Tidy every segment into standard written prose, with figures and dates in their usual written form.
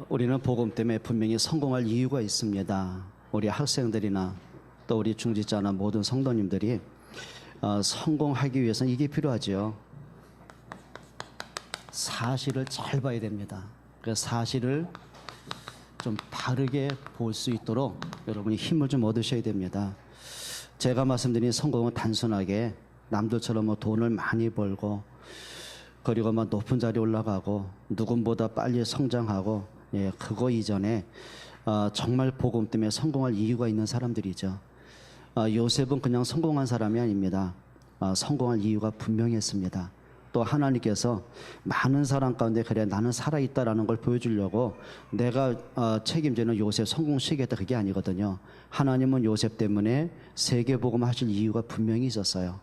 우리는 복음 때문에 분명히 성공할 이유가 있습니다. 우리 학생들이나 또 우리 중직자나 모든 성도님들이 성공하기 위해서는 이게 필요하죠. 사실을 잘 봐야 됩니다. 그 사실을 좀 바르게 볼 수 있도록 여러분이 힘을 좀 얻으셔야 됩니다. 제가 말씀드린 성공은 단순하게 남들처럼 뭐 돈을 많이 벌고 그리고 막 높은 자리에 올라가고 누군보다 빨리 성장하고, 그거 이전에 정말 복음 때문에 성공할 이유가 있는 사람들이죠. 요셉은 그냥 성공한 사람이 아닙니다. 성공할 이유가 분명했습니다. 또 하나님께서 많은 사람 가운데 그래 나는 살아있다라는 걸 보여주려고 내가 책임지는 요셉 성공시키겠다 그게 아니거든요. 하나님은 요셉 때문에 세계복음 하실 이유가 분명히 있었어요.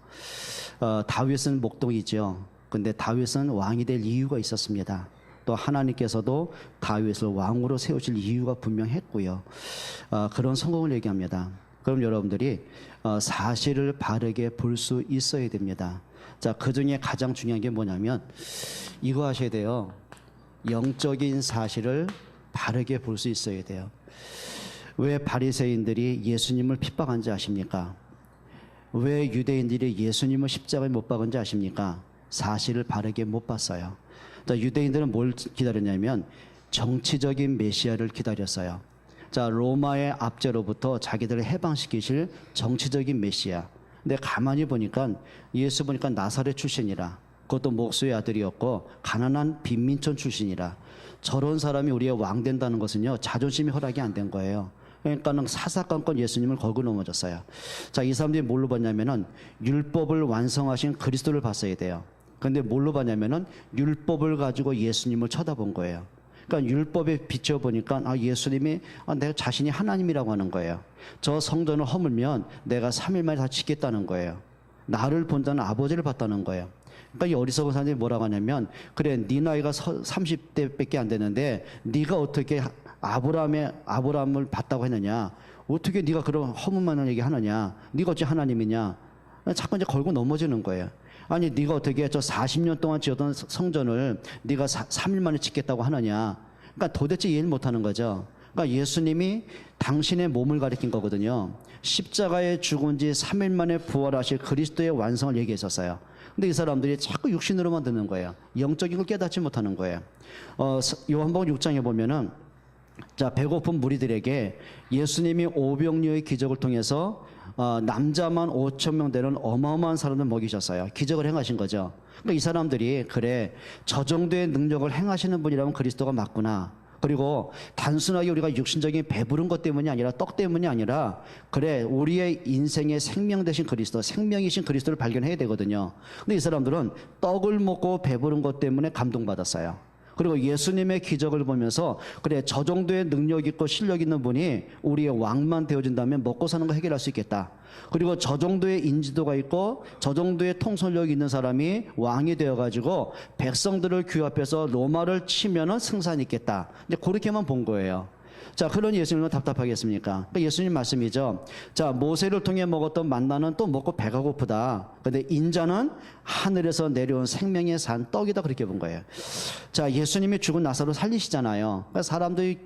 다윗은 목동이죠. 근데 다윗은 왕이 될 이유가 있었습니다. 또 하나님께서도 다윗을 왕으로 세우실 이유가 분명했고요. 그런 성공을 얘기합니다. 그럼 여러분들이 사실을 바르게 볼 수 있어야 됩니다. 자, 그 중에 가장 중요한 게 뭐냐면 이거 하셔야 돼요. 영적인 사실을 바르게 볼 수 있어야 돼요. 왜 바리새인들이 예수님을 핍박한지 아십니까? 왜 유대인들이 예수님을 십자가에 못 박은지 아십니까? 사실을 바르게 못 봤어요. 자, 유대인들은 뭘 기다렸냐면 정치적인 메시아를 기다렸어요. 자, 로마의 압제로부터 자기들을 해방시키실 정치적인 메시아. 근데 가만히 보니까 예수 보니까 나사렛 출신이라, 그것도 목수의 아들이었고 가난한 빈민촌 출신이라, 저런 사람이 우리의 왕 된다는 것은요 자존심이 허락이 안 된 거예요. 그러니까는 사사건건 예수님을 걸고 넘어졌어요. 자, 이 사람들이 뭘로 봤냐면은 율법을 완성하신 그리스도를 봤어야 돼요. 근데 뭘로 봤냐면은 율법을 가지고 예수님을 쳐다본 거예요. 그러니까 율법에 비춰보니까 예수님이 내가 자신이 하나님이라고 하는 거예요. 저 성전을 허물면 내가 3일 만에 다 짓겠다는 거예요. 나를 본다는 아버지를 봤다는 거예요. 그러니까 이 어리석은 사람들이 뭐라고 하냐면 그래 네 나이가 30대밖에 안 되는데 네가 어떻게 아브라함을 봤다고 했느냐, 어떻게 네가 그런 허무만한 얘기 하느냐, 네가 어찌 하나님이냐, 자꾸 이제 걸고 넘어지는 거예요. 아니 네가 어떻게 저 40년 동안 지었던 성전을 네가 3일 만에 짓겠다고 하느냐. 그러니까 도대체 이해를 못하는 거죠. 그러니까 예수님이 당신의 몸을 가리킨 거거든요. 십자가에 죽은 지 3일 만에 부활하실 그리스도의 완성을 얘기했었어요. 근데 이 사람들이 자꾸 육신으로만 듣는 거예요. 영적인 걸 깨닫지 못하는 거예요. 요한복음 6장에 보면은 자, 배고픈 무리들에게 예수님이 오병이어의 기적을 통해서 남자만 5천 명 되는 어마어마한 사람들 먹이셨어요. 기적을 행하신 거죠. 그러니까 이 사람들이 그래 저 정도의 능력을 행하시는 분이라면 그리스도가 맞구나. 그리고 단순하게 우리가 육신적인 배부른 것 때문이 아니라 떡 때문이 아니라 그래 우리의 인생의 생명 되신 그리스도, 생명이신 그리스도를 발견해야 되거든요. 근데 이 사람들은 떡을 먹고 배부른 것 때문에 감동받았어요. 그리고 예수님의 기적을 보면서 그래 저 정도의 능력 있고 실력 있는 분이 우리의 왕만 되어진다면 먹고 사는 거 해결할 수 있겠다. 그리고 저 정도의 인지도가 있고 저 정도의 통솔력이 있는 사람이 왕이 되어가지고 백성들을 규합해서 로마를 치면은 승산이 있겠다. 이제 그렇게만 본 거예요. 자, 그런 예수님은 답답하겠습니까? 그러니까 예수님 말씀이죠. 자, 모세를 통해 먹었던 만나는 또 먹고 배가 고프다. 근데 인자는 하늘에서 내려온 생명의 산 떡이다. 그렇게 본 거예요. 자, 예수님이 죽은 나사로 살리시잖아요. 그러니까 사람들이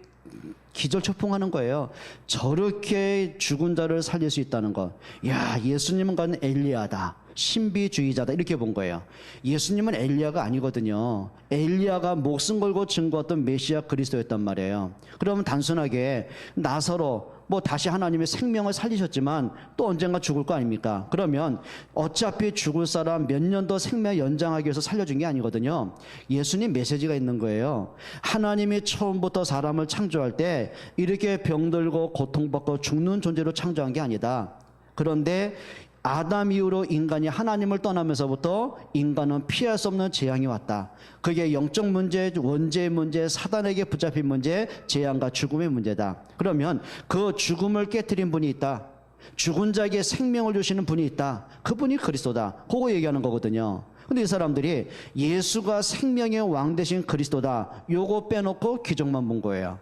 기절초풍하는 거예요. 저렇게 죽은 자를 살릴 수 있다는 것. 야, 예수님은 가는 엘리야다. 신비주의자다. 이렇게 본 거예요. 예수님은 엘리야가 아니거든요. 엘리야가 목숨 걸고 증거했던 메시아 그리스도였단 말이에요. 그러면 단순하게 나사로 뭐 다시 하나님의 생명을 살리셨지만 또 언젠가 죽을 거 아닙니까? 그러면 어차피 죽을 사람 몇 년 더 생명 연장하기 위해서 살려준 게 아니거든요. 예수님 메시지가 있는 거예요. 하나님이 처음부터 사람을 창조할 때 이렇게 병들고 고통받고 죽는 존재로 창조한 게 아니다. 그런데 아담 이후로 인간이 하나님을 떠나면서부터 인간은 피할 수 없는 재앙이 왔다. 그게 영적 문제, 원죄의 문제, 사단에게 붙잡힌 문제, 재앙과 죽음의 문제다. 그러면 그 죽음을 깨뜨린 분이 있다. 죽은 자에게 생명을 주시는 분이 있다. 그분이 그리스도다. 그거 얘기하는 거거든요. 근데 이 사람들이 예수가 생명의 왕 되신 그리스도다. 요거 빼놓고 기적만 본 거예요.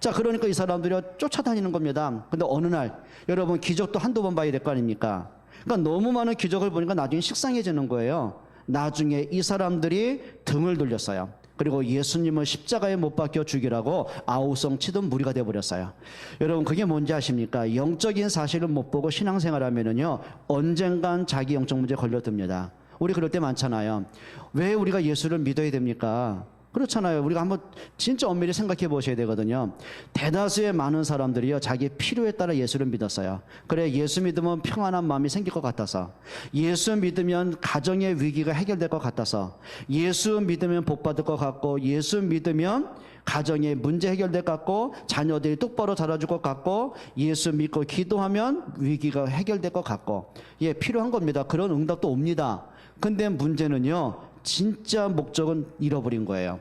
자, 그러니까 이 사람들이 쫓아다니는 겁니다. 근데 어느 날 여러분 기적도 한두 번 봐야 될 거 아닙니까? 그러니까 너무 많은 기적을 보니까 나중에 식상해지는 거예요. 나중에 이 사람들이 등을 돌렸어요. 그리고 예수님을 십자가에 못 박혀 죽이라고 아우성 치던 무리가 되어버렸어요. 여러분 그게 뭔지 아십니까? 영적인 사실을 못 보고 신앙생활하면은요 언젠간 자기 영적 문제에 걸려듭니다. 우리 그럴 때 많잖아요. 왜 우리가 예수를 믿어야 됩니까? 그렇잖아요. 우리가 한번 진짜 엄밀히 생각해 보셔야 되거든요. 대다수의 많은 사람들이요 자기의 필요에 따라 예수를 믿었어요. 그래 예수 믿으면 평안한 마음이 생길 것 같아서, 예수 믿으면 가정의 위기가 해결될 것 같아서, 예수 믿으면 복 받을 것 같고, 예수 믿으면 가정의 문제 해결될 것 같고, 자녀들이 똑바로 자라줄 것 같고, 예수 믿고 기도하면 위기가 해결될 것 같고, 예 필요한 겁니다. 그런 응답도 옵니다. 근데 문제는요 진짜 목적은 잃어버린 거예요.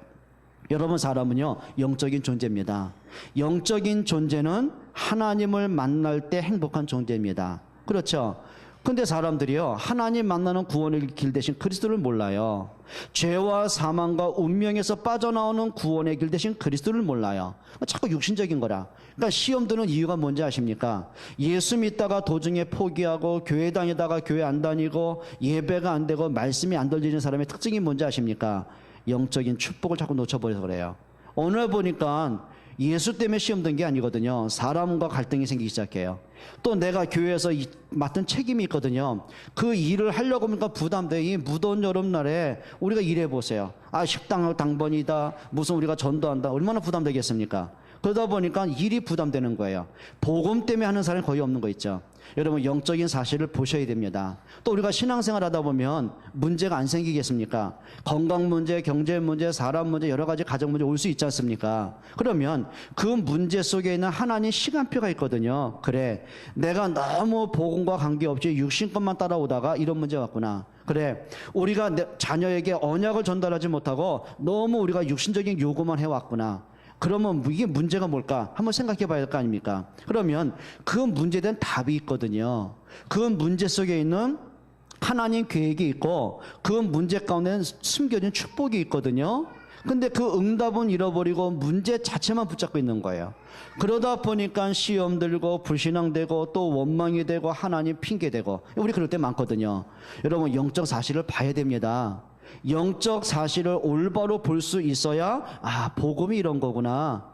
여러분 사람은요 영적인 존재입니다. 영적인 존재는 하나님을 만날 때 행복한 존재입니다. 그렇죠? 근데 사람들이요 하나님 만나는 구원의 길 대신 그리스도를 몰라요. 죄와 사망과 운명에서 빠져나오는 구원의 길 대신 그리스도를 몰라요. 자꾸 육신적인 거라. 그러니까 시험 드는 이유가 뭔지 아십니까? 예수 믿다가 도중에 포기하고 교회 다니다가 교회 안 다니고 예배가 안 되고 말씀이 안 들리는 사람의 특징이 뭔지 아십니까? 영적인 축복을 자꾸 놓쳐버려서 그래요. 오늘 보니까 예수 때문에 시험 든 게 아니거든요. 사람과 갈등이 생기기 시작해요. 또 내가 교회에서 맡은 책임이 있거든요. 그 일을 하려고 하니까 부담돼. 이 무더운 여름날에 우리가 일해보세요. 아 식당 당번이다, 무슨 우리가 전도한다, 얼마나 부담되겠습니까? 그러다 보니까 일이 부담되는 거예요. 복음 때문에 하는 사람이 거의 없는 거 있죠. 여러분 영적인 사실을 보셔야 됩니다. 또 우리가 신앙생활 하다 보면 문제가 안 생기겠습니까? 건강 문제, 경제 문제, 사람 문제, 여러 가지 가정 문제 올 수 있지 않습니까? 그러면 그 문제 속에 있는 하나님 시간표가 있거든요. 그래 내가 너무 복음과 관계없이 육신 것만 따라오다가 이런 문제가 왔구나. 그래 우리가 내 자녀에게 언약을 전달하지 못하고 너무 우리가 육신적인 요구만 해왔구나. 그러면 이게 문제가 뭘까? 한번 생각해 봐야 될 거 아닙니까? 그러면 그 문제에 대한 답이 있거든요. 그 문제 속에 있는 하나님 계획이 있고 그 문제 가운데는 숨겨진 축복이 있거든요. 근데 그 응답은 잃어버리고 문제 자체만 붙잡고 있는 거예요. 그러다 보니까 시험 들고 불신앙되고 또 원망이 되고 하나님 핑계대고, 우리 그럴 때 많거든요. 여러분 영적 사실을 봐야 됩니다. 영적 사실을 올바로 볼 수 있어야 아 복음이 이런 거구나,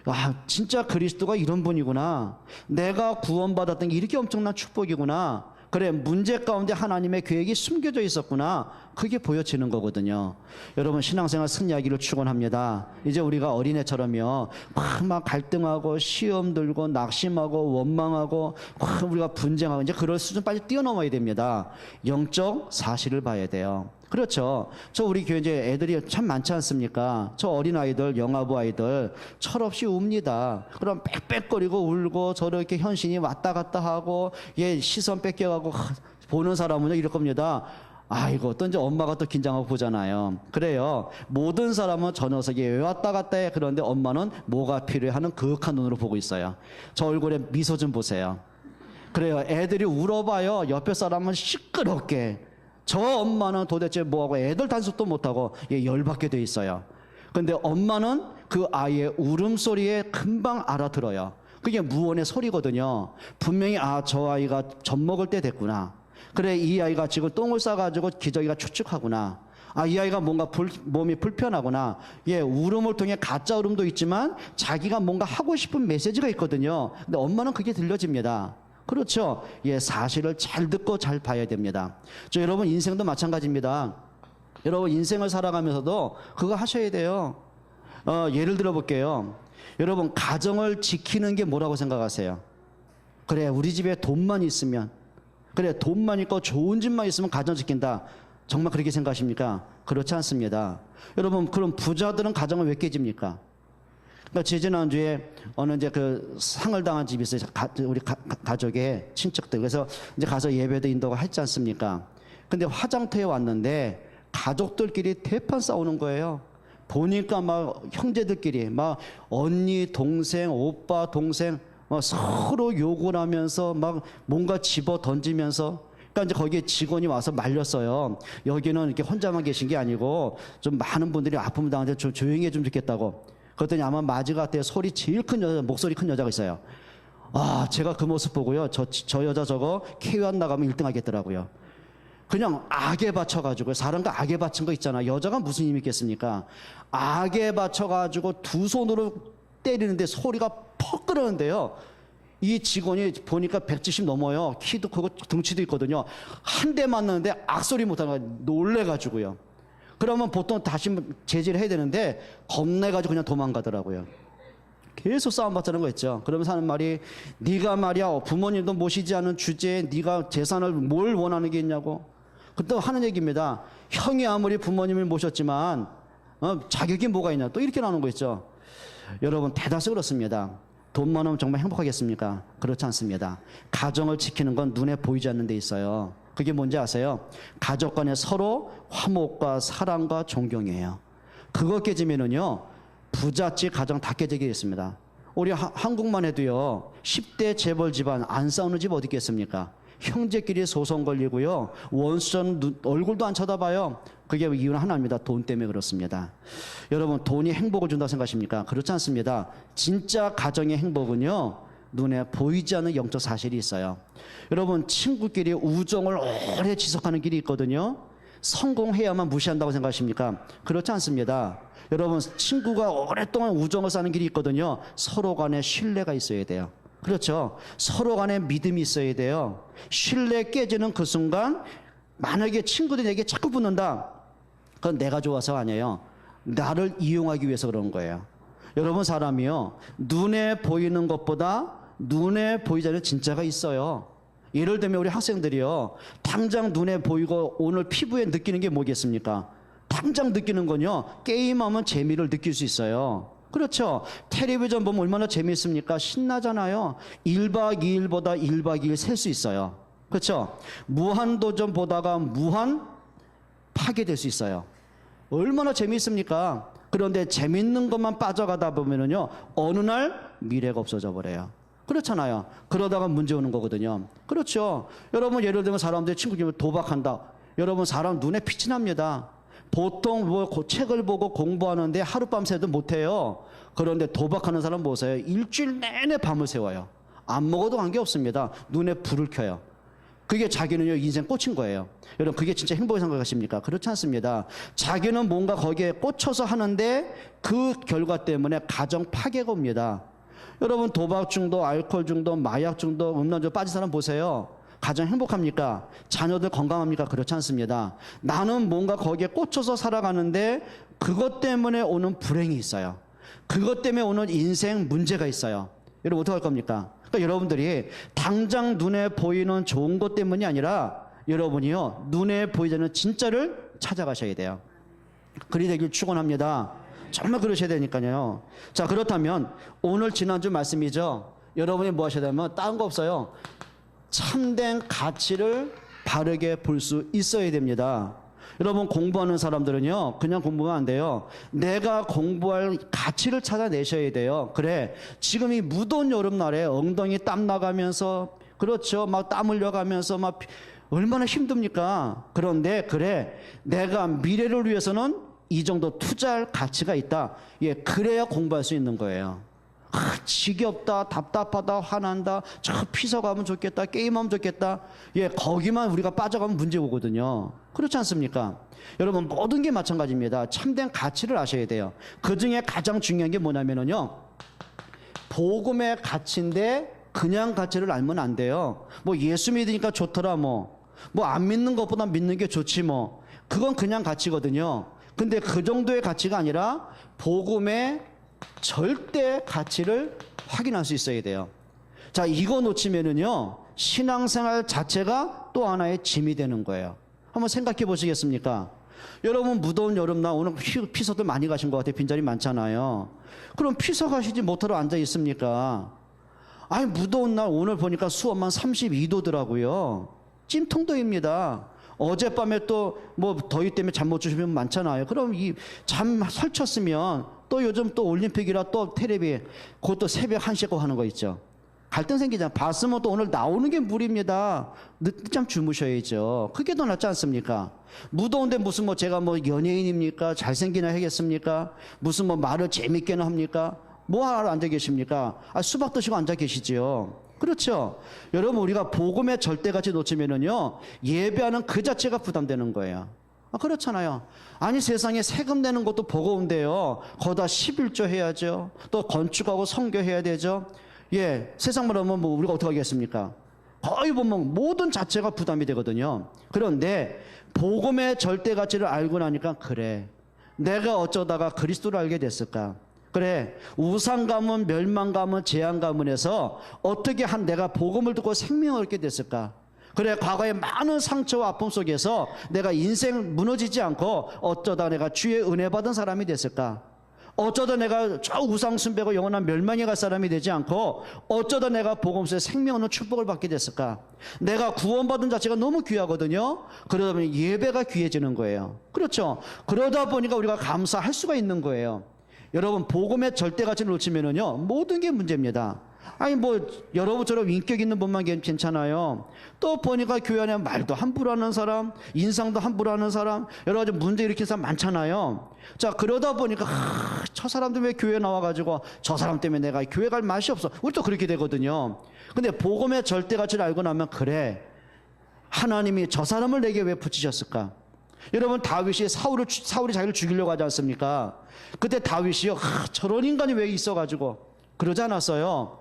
아 진짜 그리스도가 이런 분이구나, 내가 구원받았던 게 이렇게 엄청난 축복이구나, 그래 문제 가운데 하나님의 계획이 숨겨져 있었구나, 그게 보여지는 거거든요. 여러분 신앙생활 승리하기를 축원합니다. 이제 우리가 어린애처럼요 막 갈등하고 시험 들고 낙심하고 원망하고 우리가 분쟁하고 이제 그럴 수준 빨리 뛰어넘어야 됩니다. 영적 사실을 봐야 돼요. 그렇죠. 저 우리 교회 이제 애들이 참 많지 않습니까? 저 어린아이들, 영아부 아이들 철없이 웁니다. 그럼 빽빽거리고 울고 저렇게 현신이 왔다 갔다 하고 얘 시선 뺏겨가고 보는 사람은요 이럴 겁니다. 아이고 또 이제 엄마가 또 긴장하고 보잖아요. 그래요. 모든 사람은 저 녀석이 왜 왔다 갔다 해. 그런데 엄마는 뭐가 필요해 하는 그윽한 눈으로 보고 있어요. 저 얼굴에 미소 좀 보세요. 그래요. 애들이 울어봐요. 옆에 사람은 시끄럽게. 저 엄마는 도대체 뭐하고 애들 단속도 못하고 열받게 돼 있어요. 근데 엄마는 그 아이의 울음소리에 금방 알아들어요. 그게 무언의 소리거든요. 분명히 아 저 아이가 젖 먹을 때 됐구나. 그래 이 아이가 지금 똥을 싸가지고 기저귀가 축축하구나. 아 이 아이가 뭔가 몸이 불편하구나. 예, 울음을 통해 가짜 울음도 있지만 자기가 뭔가 하고 싶은 메시지가 있거든요. 근데 엄마는 그게 들려집니다. 그렇죠. 예, 사실을 잘 듣고 잘 봐야 됩니다. 저 여러분 인생도 마찬가지입니다. 여러분 인생을 살아가면서도 그거 하셔야 돼요. 예를 들어 볼게요. 여러분 가정을 지키는 게 뭐라고 생각하세요? 그래 우리 집에 돈만 있으면, 그래 돈만 있고 좋은 집만 있으면 가정 지킨다. 정말 그렇게 생각하십니까? 그렇지 않습니다. 여러분 그럼 부자들은 가정을 왜 깨집니까? 그러니까 지지난주에 어느 이제 그 상을 당한 집이 있어요. 우리 가족의 친척들. 그래서 이제 가서 예배도 인도가 했지 않습니까? 근데 화장터에 왔는데 가족들끼리 대판 싸우는 거예요. 보니까 막 형제들끼리 막 언니, 동생, 오빠, 동생 막 서로 욕을 하면서 막 뭔가 집어 던지면서, 그러니까 이제 거기에 직원이 와서 말렸어요. 여기는 이렇게 혼자만 계신 게 아니고 좀 많은 분들이 아픔을 당하는데 좀 조용히 해주면 좋겠다고. 그랬더니 아마 마지 같아요. 소리 제일 큰 여자, 목소리 큰 여자가 있어요. 아, 제가 그 모습 보고요. 저 여자 저거 K1 나가면 1등 하겠더라고요. 그냥 악에 바쳐가지고, 사람과 악에 바친 거 있잖아. 여자가 무슨 힘이 있겠습니까? 악에 바쳐가지고 두 손으로 때리는데 소리가 퍽 끓었는데요. 이 직원이 보니까 170 넘어요. 키도 크고 등치도 있거든요. 한 대 맞는데 악소리 못하는 거야. 놀래가지고요. 그러면 보통 다시 제지를 해야 되는데 겁내가지고 그냥 도망가더라고요. 계속 싸움 받자는 거 있죠. 그러면서 하는 말이, 네가 말이야 부모님도 모시지 않은 주제에 네가 재산을 뭘 원하는 게 있냐고. 그때 하는 얘기입니다. 형이 아무리 부모님을 모셨지만 자격이 뭐가 있냐. 또 이렇게 나오는 거 있죠. 여러분, 대다수 그렇습니다. 돈 많으면 정말 행복하겠습니까? 그렇지 않습니다. 가정을 지키는 건 눈에 보이지 않는 데 있어요. 그게 뭔지 아세요? 가족 간에 서로 화목과 사랑과 존경이에요. 그거 깨지면은요, 부잣집 가정 다 깨지게 있습니다. 우리 한국만 해도요, 10대 재벌 집안 안 싸우는 집 어디 있겠습니까? 형제끼리 소송 걸리고요, 원수전 얼굴도 안 쳐다봐요. 그게 이유는 하나입니다. 돈 때문에 그렇습니다. 여러분, 돈이 행복을 준다고 생각하십니까? 그렇지 않습니다. 진짜 가정의 행복은요, 눈에 보이지 않는 영적 사실이 있어요. 여러분, 친구끼리 우정을 오래 지속하는 길이 있거든요. 성공해야만 무시한다고 생각하십니까? 그렇지 않습니다. 여러분, 친구가 오랫동안 우정을 쌓는 길이 있거든요. 서로 간에 신뢰가 있어야 돼요. 그렇죠? 서로 간에 믿음이 있어야 돼요. 신뢰 깨지는 그 순간, 만약에 친구들이 내게 자꾸 붙는다, 그건 내가 좋아서 아니에요. 나를 이용하기 위해서 그런 거예요. 여러분, 사람이요, 눈에 보이는 것보다 눈에 보이지 않는 진짜가 있어요. 예를 들면 우리 학생들이요, 당장 눈에 보이고 오늘 피부에 느끼는 게 뭐겠습니까? 당장 느끼는 건요, 게임하면 재미를 느낄 수 있어요. 그렇죠? 텔레비전 보면 얼마나 재미있습니까? 신나잖아요. 1박 2일보다 1박 2일 셀 수 있어요. 그렇죠? 무한도전 보다가 무한 파괴될 수 있어요. 얼마나 재미있습니까? 그런데 재밌는 것만 빠져가다 보면은요, 어느 날 미래가 없어져 버려요. 그렇잖아요. 그러다가 문제 오는 거거든요. 그렇죠. 여러분, 예를 들면 사람들이 친구끼리 도박한다. 여러분, 사람 눈에 빛이 납니다. 보통 뭐 책을 보고 공부하는데 하룻밤 새도 못해요. 그런데 도박하는 사람 보세요. 일주일 내내 밤을 새워요. 안 먹어도 관계없습니다. 눈에 불을 켜요. 그게 자기는요, 인생 꽂힌 거예요. 여러분, 그게 진짜 행복을 생각하십니까? 그렇지 않습니다. 자기는 뭔가 거기에 꽂혀서 하는데 그 결과 때문에 가정 파괴가 옵니다. 여러분, 도박 중독, 알코올 중독, 마약 중독, 음란 중독 빠진 사람 보세요. 가정 행복합니까? 자녀들 건강합니까? 그렇지 않습니다. 나는 뭔가 거기에 꽂혀서 살아가는데 그것 때문에 오는 불행이 있어요. 그것 때문에 오는 인생 문제가 있어요. 여러분, 어떻게 할 겁니까? 그러니까 여러분들이 당장 눈에 보이는 좋은 것 때문이 아니라 여러분이요, 눈에 보이지 않는 진짜를 찾아가셔야 돼요. 그리 되길 축원합니다. 정말 그러셔야 되니까요. 자, 그렇다면 오늘 지난주 말씀이죠. 여러분이 뭐 하셔야 되면 다른 거 없어요. 참된 가치를 바르게 볼 수 있어야 됩니다. 여러분, 공부하는 사람들은요, 그냥 공부하면 안 돼요. 내가 공부할 가치를 찾아내셔야 돼요. 그래, 지금 이 무더운 여름날에 엉덩이 땀 나가면서, 그렇죠, 막 땀 흘려가면서 막 얼마나 힘듭니까? 그런데 그래, 내가 미래를 위해서는 이 정도 투자할 가치가 있다. 예, 그래야 공부할 수 있는 거예요. 지겹다, 답답하다, 화난다, 저 피서 가면 좋겠다, 게임하면 좋겠다. 예, 거기만 우리가 빠져가면 문제 오거든요. 그렇지 않습니까? 여러분, 모든 게 마찬가지입니다. 참된 가치를 아셔야 돼요. 그 중에 가장 중요한 게 뭐냐면요, 복음의 가치인데 그냥 가치를 알면 안 돼요. 뭐 예수 믿으니까 좋더라, 뭐 안 믿는 것보다 믿는 게 좋지 뭐. 그건 그냥 가치거든요. 근데 그 정도의 가치가 아니라 복음의 절대 가치를 확인할 수 있어야 돼요. 자, 이거 놓치면은요, 신앙생활 자체가 또 하나의 짐이 되는 거예요. 한번 생각해 보시겠습니까? 여러분, 무더운 여름날 오늘 피서들 많이 가신 것 같아요. 빈자리 많잖아요. 그럼 피서 가시지 못하러 앉아 있습니까? 아니, 무더운 날 오늘 보니까 수업만 32도더라고요. 찜통더위입니다. 어젯밤에 또 뭐 더위 때문에 잠 못 주시면 많잖아요. 그럼 이 잠 설쳤으면 또 요즘 또 올림픽이라 또 테레비 그것도 새벽 1시에 꼭 하는 거 있죠. 갈등 생기잖아. 봤으면 또 오늘 나오는 게 무리입니다. 늦잠 주무셔야죠. 그게 더 낫지 않습니까? 무더운데 무슨 뭐 제가 뭐 연예인입니까? 잘생기나 하겠습니까? 무슨 뭐 말을 재밌게나 합니까? 뭐 하러 앉아 계십니까? 수박 드시고 앉아 계시지요. 그렇죠? 여러분, 우리가 복음의 절대같이 놓치면은요, 예배하는 그 자체가 부담되는 거예요. 그렇잖아요. 아니, 세상에 세금 내는 것도 버거운데요. 거기다 11조 해야죠. 또 건축하고 선교해야 되죠. 예, 세상 말하면 뭐 우리가 어떻게 하겠습니까? 거의 보면 모든 자체가 부담이 되거든요. 그런데 복음의 절대 가치를 알고 나니까, 그래, 내가 어쩌다가 그리스도를 알게 됐을까? 그래, 우상 가문, 멸망 가문, 재앙 가문에서 어떻게 한 내가 복음을 듣고 생명을 얻게 됐을까? 그래, 과거의 많은 상처와 아픔 속에서 내가 인생 무너지지 않고 어쩌다 내가 주의 은혜 받은 사람이 됐을까? 어쩌다 내가 저 우상 숭배고 영원한 멸망에 갈 사람이 되지 않고 어쩌다 내가 복음서에 생명 없는 축복을 받게 됐을까? 내가 구원받은 자체가 너무 귀하거든요. 그러다 보니 예배가 귀해지는 거예요. 그렇죠? 그러다 보니까 우리가 감사할 수가 있는 거예요. 여러분, 복음의 절대 가치를 놓치면은요, 모든 게 문제입니다. 아니, 뭐 여러분처럼 인격 있는 분만 괜찮아요. 또 보니까 교회 안에 말도 함부로 하는 사람, 인상도 함부로 하는 사람, 여러 가지 문제 일으키는 사람 많잖아요. 자, 그러다 보니까 저 사람들 왜 교회 나와가지고 저 사람 때문에 내가 교회 갈 맛이 없어. 우리 또 그렇게 되거든요. 근데 복음의 절대 가치를 알고 나면, 그래, 하나님이 저 사람을 내게 왜 붙이셨을까? 여러분, 다윗이 사울이 자기를 죽이려고 하지 않습니까? 그때 다윗이요, 저런 인간이 왜 있어가지고 그러지 않았어요.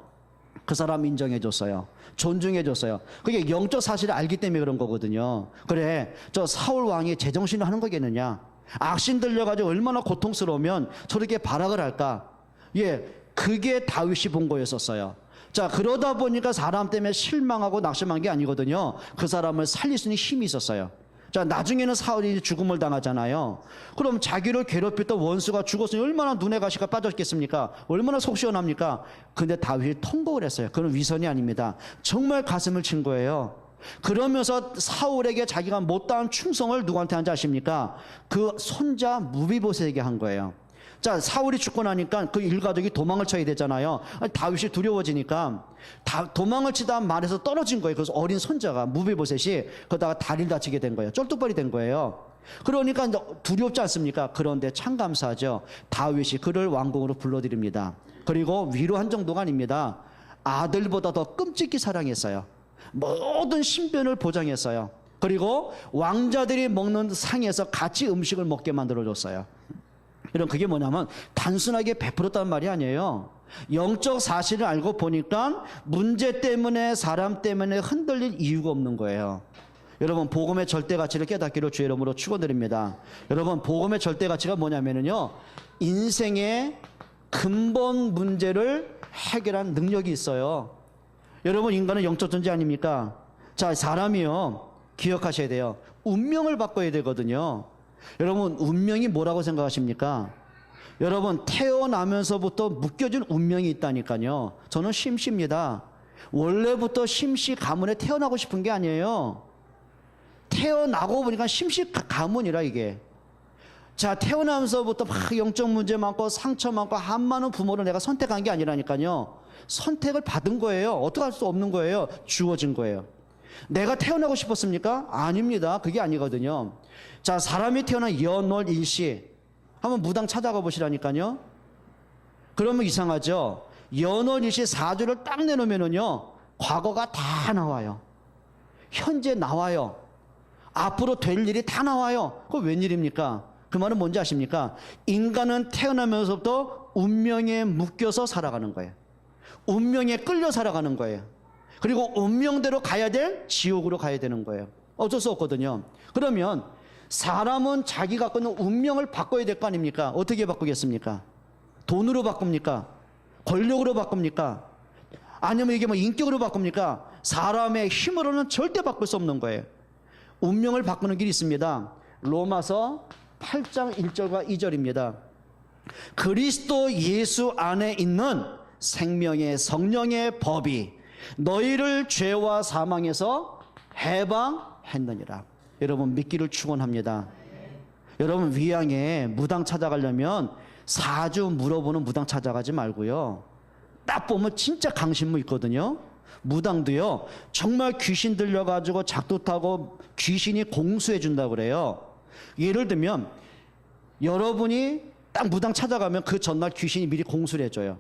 그 사람 인정해줬어요. 존중해줬어요. 그게 영적 사실을 알기 때문에 그런 거거든요. 그래, 저 사울 왕이 제정신을 하는 거겠느냐? 악신 들려가지고 얼마나 고통스러우면 저렇게 발악을 할까? 예, 그게 다윗이 본 거였었어요. 자, 그러다 보니까 사람 때문에 실망하고 낙심한 게 아니거든요. 그 사람을 살릴 수 있는 힘이 있었어요. 자, 나중에는 사울이 죽음을 당하잖아요. 그럼 자기를 괴롭혔던 원수가 죽었으니 얼마나 눈에 가시가 빠졌겠습니까? 얼마나 속 시원합니까? 근데 다윗이 통곡을 했어요. 그건 위선이 아닙니다. 정말 가슴을 친 거예요. 그러면서 사울에게 자기가 못다한 충성을 누구한테 한지 아십니까? 그 손자 무비보셋에게 한 거예요. 자, 사울이 죽고 나니까 그 일가족이 도망을 쳐야 되잖아요. 다윗이 두려워지니까 도망을 치다 말에서 떨어진 거예요. 그래서 어린 손자가 무비보셋이 그러다가 다리를 다치게 된 거예요. 쫄뚝발이 된 거예요. 그러니까 이제 두렵지 않습니까? 그런데 참 감사하죠. 다윗이 그를 왕궁으로 불러들입니다. 그리고 위로한 정도가 아닙니다. 아들보다 더 끔찍히 사랑했어요. 모든 신변을 보장했어요. 그리고 왕자들이 먹는 상에서 같이 음식을 먹게 만들어줬어요. 이런, 그게 뭐냐면 단순하게 베풀었다는 말이 아니에요. 영적 사실을 알고 보니까 문제 때문에, 사람 때문에 흔들릴 이유가 없는 거예요. 여러분, 복음의 절대 가치를 깨닫기를 주의 이름으로 축원드립니다. 여러분, 복음의 절대 가치가 뭐냐면요, 인생의 근본 문제를 해결한 능력이 있어요. 여러분, 인간은 영적 존재 아닙니까? 자, 사람이요, 기억하셔야 돼요. 운명을 바꿔야 되거든요. 여러분, 운명이 뭐라고 생각하십니까? 여러분, 태어나면서부터 묶여진 운명이 있다니까요. 저는 심시입니다. 원래부터 심시 가문에 태어나고 싶은 게 아니에요. 태어나고 보니까 심시 가문이라, 이게. 자, 태어나면서부터 막 영적 문제 많고 상처 많고 한 많은 부모를 내가 선택한 게 아니라니까요. 선택을 받은 거예요. 어떻게 할 수 없는 거예요. 주어진 거예요. 내가 태어나고 싶었습니까? 아닙니다. 그게 아니거든요. 자, 사람이 태어난 연월 일시 한번 무당 찾아가 보시라니까요. 그러면 이상하죠. 연월 일시 4주를 딱 내놓으면은요, 과거가 다 나와요. 현재 나와요. 앞으로 될 일이 다 나와요. 그거 웬일입니까? 그 말은 뭔지 아십니까? 인간은 태어나면서부터 운명에 묶여서 살아가는 거예요. 운명에 끌려 살아가는 거예요. 그리고 운명대로 가야 될 지옥으로 가야 되는 거예요. 어쩔 수 없거든요. 그러면 사람은 자기 갖고 있는 운명을 바꿔야 될 거 아닙니까? 어떻게 바꾸겠습니까? 돈으로 바꿉니까? 권력으로 바꿉니까? 아니면 이게 뭐 인격으로 바꿉니까? 사람의 힘으로는 절대 바꿀 수 없는 거예요. 운명을 바꾸는 길이 있습니다. 로마서 8장 1절과 2절입니다. 그리스도 예수 안에 있는 생명의 성령의 법이 너희를 죄와 사망에서 해방했느니라. 여러분, 믿기를 축원합니다. 여러분, 위양에 무당 찾아가려면 4주 물어보는 무당 찾아가지 말고요, 딱 보면 진짜 강신무 있거든요. 무당도요, 정말 귀신 들려가지고 작두 타고 귀신이 공수해 준다고 그래요. 예를 들면 여러분이 딱 무당 찾아가면 그 전날 귀신이 미리 공수를 해줘요.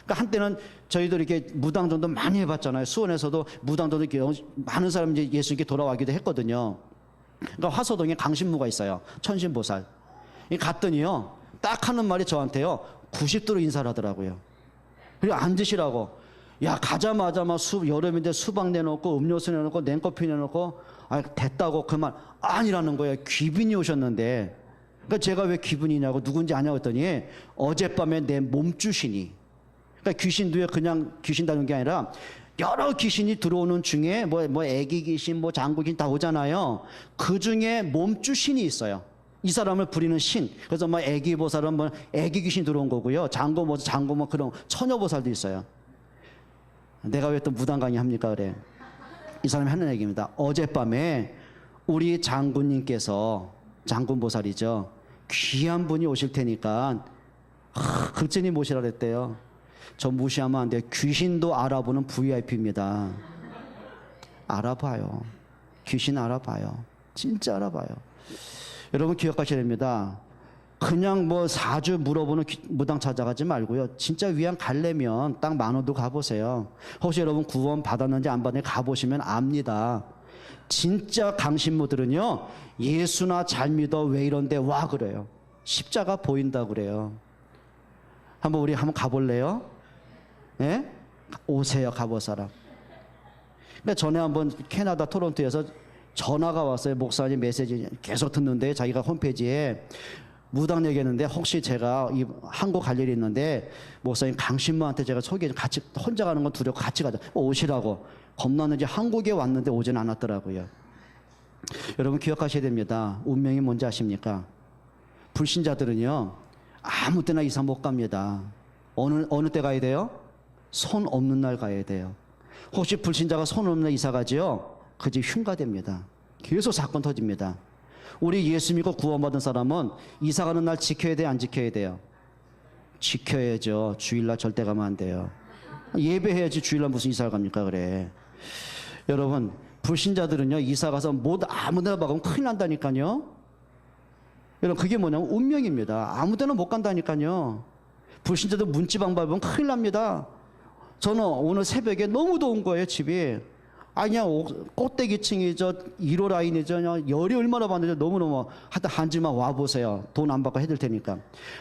그러니까 한때는 저희도 이렇게 무당전도 많이 해봤잖아요. 수원에서도 무당전도 이렇게 많은 사람이 이제 예수님께 돌아가기도 했거든요. 그러니까 화서동에 강신무가 있어요. 천신보살. 갔더니요, 딱 하는 말이 저한테요, 90도로 인사를 하더라고요. 그리고 앉으시라고. 야, 가자마자 막 여름인데 수박 내놓고 음료수 내놓고 냉커피 내놓고, 아, 됐다고 그 말 아니라는 거예요. 귀빈이 오셨는데. 그러니까 제가 왜 귀빈이냐고 누군지 아냐고 했더니 어젯밤에 내 몸주신이. 그러니까 귀신도요, 그냥 귀신 다는 게 아니라 여러 귀신이 들어오는 중에 뭐 애기 귀신, 뭐 장구 귀신 다 오잖아요. 그 중에 몸주신이 있어요. 이 사람을 부리는 신. 그래서 뭐 애기 보살은 뭐 애기 귀신 들어온 거고요. 장고 뭐 그런 처녀 보살도 있어요. 내가 왜 또 무당 강의 합니까? 그래. 이 사람이 하는 얘기입니다. 어젯밤에 우리 장군님께서, 장군 보살이죠, 귀한 분이 오실 테니까 글쟁이 모시라 그랬대요. 저 무시하면 안 돼요. 귀신도 알아보는 VIP입니다. 알아봐요. 귀신 알아봐요. 진짜 알아봐요. 여러분 기억하셔야 됩니다. 그냥 뭐 4주 물어보는 무당 찾아가지 말고요. 진짜 위안 가려면 딱 만원도 가보세요. 혹시 여러분 구원 받았는지 안 받았는지 가보시면 압니다. 진짜 강신무들은요, 예수나 잘 믿어 왜 이런데 와 그래요. 십자가 보인다 그래요. 우리 한번 가볼래요? 예? 오세요. 가볼 사람. 근데 전에 한번 캐나다 토론토에서 전화가 왔어요. 목사님 메시지 계속 듣는데 자기가 홈페이지에 무당 얘기했는데, 혹시 제가 한국 갈 일이 있는데 목사님 강신무한테 제가 소개, 같이 혼자 가는 건 두렵고 같이 가자. 오시라고. 겁나는지 한국에 왔는데 오진 않았더라고요. 여러분 기억하셔야 됩니다. 운명이 뭔지 아십니까? 불신자들은요, 아무 때나 이사 못 갑니다. 어느 때 가야 돼요? 손 없는 날 가야 돼요. 혹시 불신자가 손 없는 날 이사 가지요? 그 집 흉가됩니다. 계속 사건 터집니다. 우리 예수 믿고 구원받은 사람은 이사 가는 날 지켜야 돼요? 안 지켜야 돼요? 지켜야죠. 주일날 절대 가면 안 돼요. 예배해야지 주일날 무슨 이사를 갑니까? 그래. 여러분, 불신자들은요, 이사 가서 아무 데나 박으면 큰일 난다니까요. 여러분, 그게 뭐냐면 운명입니다. 아무 데나 못 간다니까요. 불신자들 문지방 밟으면 큰일 납니다. 저는 오늘 새벽에 너무 더운 거예요, 집이. 그냥 꼭대기층이죠, 1호 라인이죠, 열이 얼마나 받는지 너무너무. 하여튼 한 집만 와보세요. 돈 안 받고 해드릴 테니까.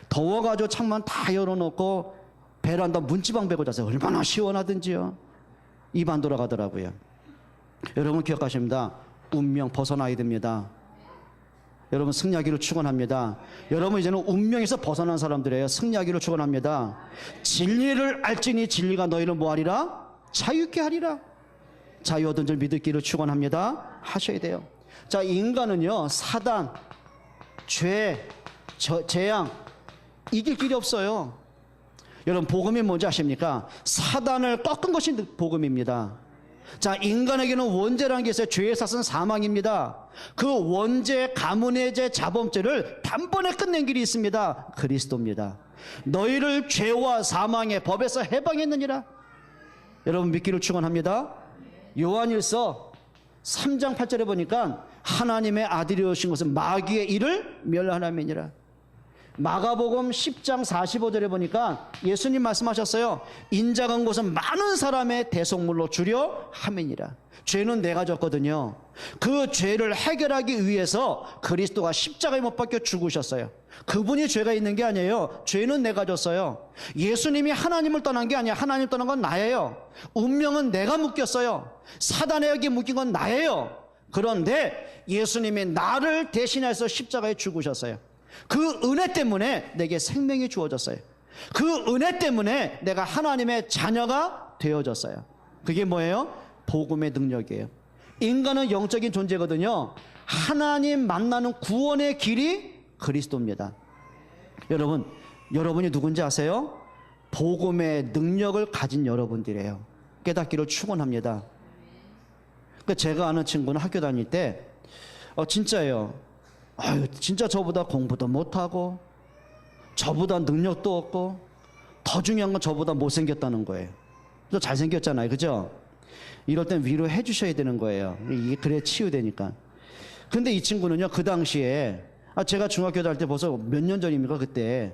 더워가지고 창문 다 열어놓고 베란다 문지방 베고 자세요. 얼마나 시원하든지요. 입 안 돌아가더라고요. 여러분 기억하십니다. 운명 벗어나야 됩니다. 여러분 승리하기를 축원합니다. 여러분 이제는 운명에서 벗어난 사람들이에요. 승리하기를 축원합니다. 진리를 알지니 진리가 너희를 뭐하리라? 자유케 하리라. 자유 얻은 줄 믿기를 축원합니다. 하셔야 돼요. 자, 인간은요, 사단, 죄, 재앙 이길 길이 없어요. 여러분 복음이 뭔지 아십니까? 사단을 꺾은 것이 복음입니다. 자, 인간에게는 원죄라는 게 있어요. 죄의 삭은 사망입니다. 그 원죄, 가문의 죄, 자범죄를 단번에 끝낸 길이 있습니다. 그리스도입니다. 너희를 죄와 사망의 법에서 해방했느니라. 여러분 믿기를 축원합니다. 요한일서 3장 8절에 보니까 하나님의 아들이 오신 것은 마귀의 일을 멸하함이니라. 마가복음 10장 45절에 보니까 예수님 말씀하셨어요. 인자가 온 것은 많은 사람의 대속물로 주려 함이니라. 죄는 내가 졌거든요. 그 죄를 해결하기 위해서 그리스도가 십자가에 못 박혀 죽으셨어요. 그분이 죄가 있는 게 아니에요. 죄는 내가 졌어요. 예수님이 하나님을 떠난 게 아니에요. 하나님 떠난 건 나예요. 운명은 내가 묶였어요. 사단에게 묶인 건 나예요. 그런데 예수님이 나를 대신해서 십자가에 죽으셨어요. 그 은혜 때문에 내게 생명이 주어졌어요. 그 은혜 때문에 내가 하나님의 자녀가 되어졌어요. 그게 뭐예요? 복음의 능력이에요. 인간은 영적인 존재거든요. 하나님 만나는 구원의 길이 그리스도입니다. 여러분이 누군지 아세요? 복음의 능력을 가진 여러분들이에요. 깨닫기를 축원합니다. 제가 아는 친구는 학교 다닐 때 진짜예요. 진짜 저보다 공부도 못하고 저보다 능력도 없고 더 중요한 건 저보다 못생겼다는 거예요. 저 잘생겼잖아요. 그죠? 이럴 땐 위로해 주셔야 되는 거예요. 이게 그래 치유되니까. 근데 이 친구는요, 그 당시에 제가 중학교 다닐 때 벌써 몇 년 전입니까 그때.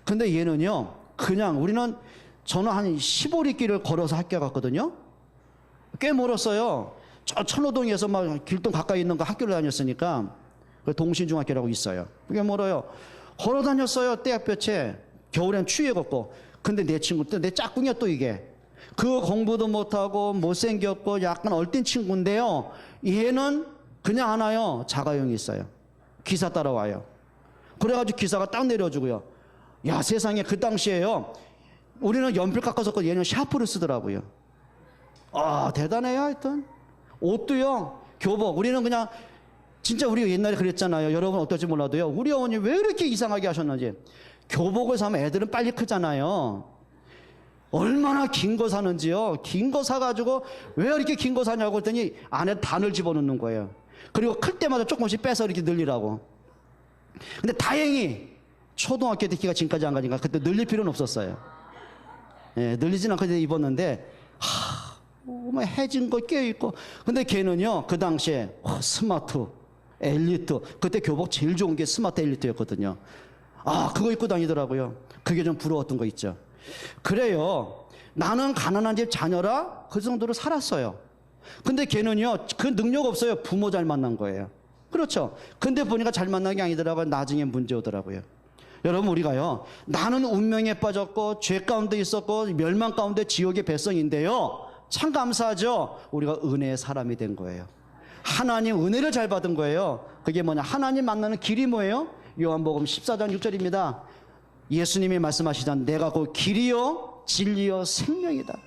근데 얘는요, 그냥 우리는 저는 한 15리길을 걸어서 학교 갔거든요. 꽤 멀었어요. 저 천호동에서 막 길동 가까이 있는 거 학교를 다녔으니까. 동신중학교라고 있어요. 그게 멀어요. 걸어 다녔어요. 떼약볕에. 겨울엔 추위에 걷고. 근데 내 친구, 내 짝꿍이야 또 이게. 그 공부도 못하고 못생겼고 약간 얼띤 친구인데요. 얘는 그냥 안 와요. 자가용이 있어요. 기사 따라와요. 그래가지고 기사가 딱 내려주고요. 야, 세상에 그 당시에요. 우리는 연필 깎아서 얘는 샤프를 쓰더라고요. 아, 대단해요. 하여튼 옷도요, 교복. 우리는 그냥 진짜 우리 옛날에 그랬잖아요. 여러분 어떨지 몰라도요. 우리 어머니 왜 이렇게 이상하게 하셨는지. 교복을 사면 애들은 빨리 크잖아요. 얼마나 긴 거 사는지요. 긴 거 사가지고 왜 이렇게 긴 거 사냐고 했더니 안에 단을 집어넣는 거예요. 그리고 클 때마다 조금씩 빼서 이렇게 늘리라고. 근데 다행히 초등학교 때 키가 지금까지 안 가니까 그때 늘릴 필요는 없었어요. 예, 늘리진 않고 입었는데 뭐 해진 거 껴있고. 근데 걔는요, 그 당시에 스마트 엘리트, 그때 교복 제일 좋은 게 스마트 엘리트였거든요. 아, 그거 입고 다니더라고요. 그게 좀 부러웠던 거 있죠. 그래요. 나는 가난한 집 자녀라 그 정도로 살았어요. 근데 걔는요, 그 능력 없어요. 부모 잘 만난 거예요. 그렇죠. 근데 보니까 잘 만난 게 아니더라고요. 나중에 문제 오더라고요. 여러분, 우리가요, 나는 운명에 빠졌고 죄 가운데 있었고 멸망 가운데 지옥의 백성인데요, 참 감사하죠. 우리가 은혜의 사람이 된 거예요. 하나님 은혜를 잘 받은 거예요. 그게 뭐냐, 하나님 만나는 길이 뭐예요? 요한복음 14장 6절입니다. 예수님이 말씀하시던 내가 그 길이요 진리요 생명이다.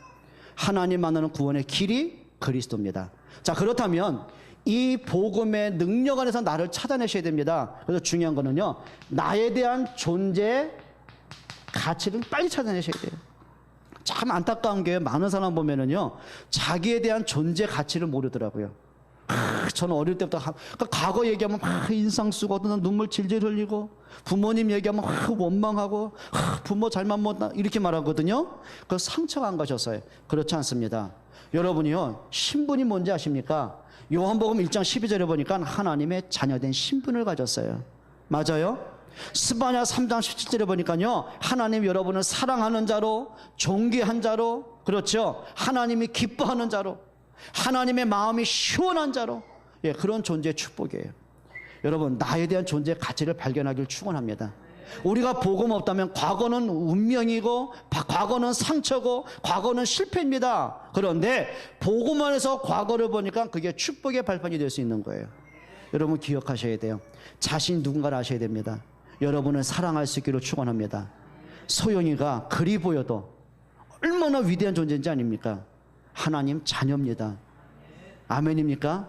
하나님 만나는 구원의 길이 그리스도입니다. 자, 그렇다면 이 복음의 능력 안에서 나를 찾아내셔야 됩니다. 그래서 중요한 거는요, 나에 대한 존재 가치를 빨리 찾아내셔야 돼요. 참 안타까운 게 많은 사람 보면은요, 자기에 대한 존재 가치를 모르더라고요. 저는 어릴 때부터 과거 얘기하면 막 인상 쓰고 눈물 질질 흘리고, 부모님 얘기하면 막 원망하고, 부모 잘못 못나 이렇게 말하거든요. 그 상처가 안 가셨어요. 그렇지 않습니다. 여러분이요, 신분이 뭔지 아십니까? 요한복음 1장 12절에 보니까 하나님의 자녀된 신분을 가졌어요. 맞아요? 스바냐 3장 17절에 보니까요, 하나님 여러분을 사랑하는 자로, 존귀한 자로, 그렇죠, 하나님이 기뻐하는 자로, 하나님의 마음이 시원한 자로, 예, 그런 존재의 축복이에요. 여러분, 나에 대한 존재의 가치를 발견하길 축원합니다. 우리가 복음 없다면 과거는 운명이고, 과거는 상처고, 과거는 실패입니다. 그런데 복음 안에서 과거를 보니까 그게 축복의 발판이 될 수 있는 거예요. 여러분 기억하셔야 돼요. 자신이 누군가를 아셔야 됩니다. 여러분을 사랑할 수 있기를 축원합니다. 소영이가 그리 보여도 얼마나 위대한 존재인지 아닙니까? 하나님 자녀입니다. 아멘입니까?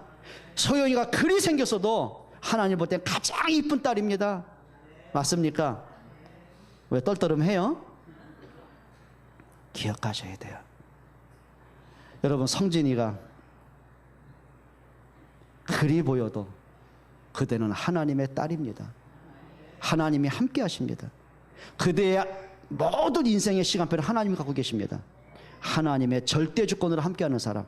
소영이가 그리 생겼어도 하나님 볼 때 가장 이쁜 딸입니다. 맞습니까? 왜 떨떠름해요? 기억하셔야 돼요. 여러분, 성진이가 그리 보여도 그대는 하나님의 딸입니다. 하나님이 함께 하십니다. 그대의 모든 인생의 시간표를 하나님이 갖고 계십니다. 하나님의 절대 주권으로 함께하는 사람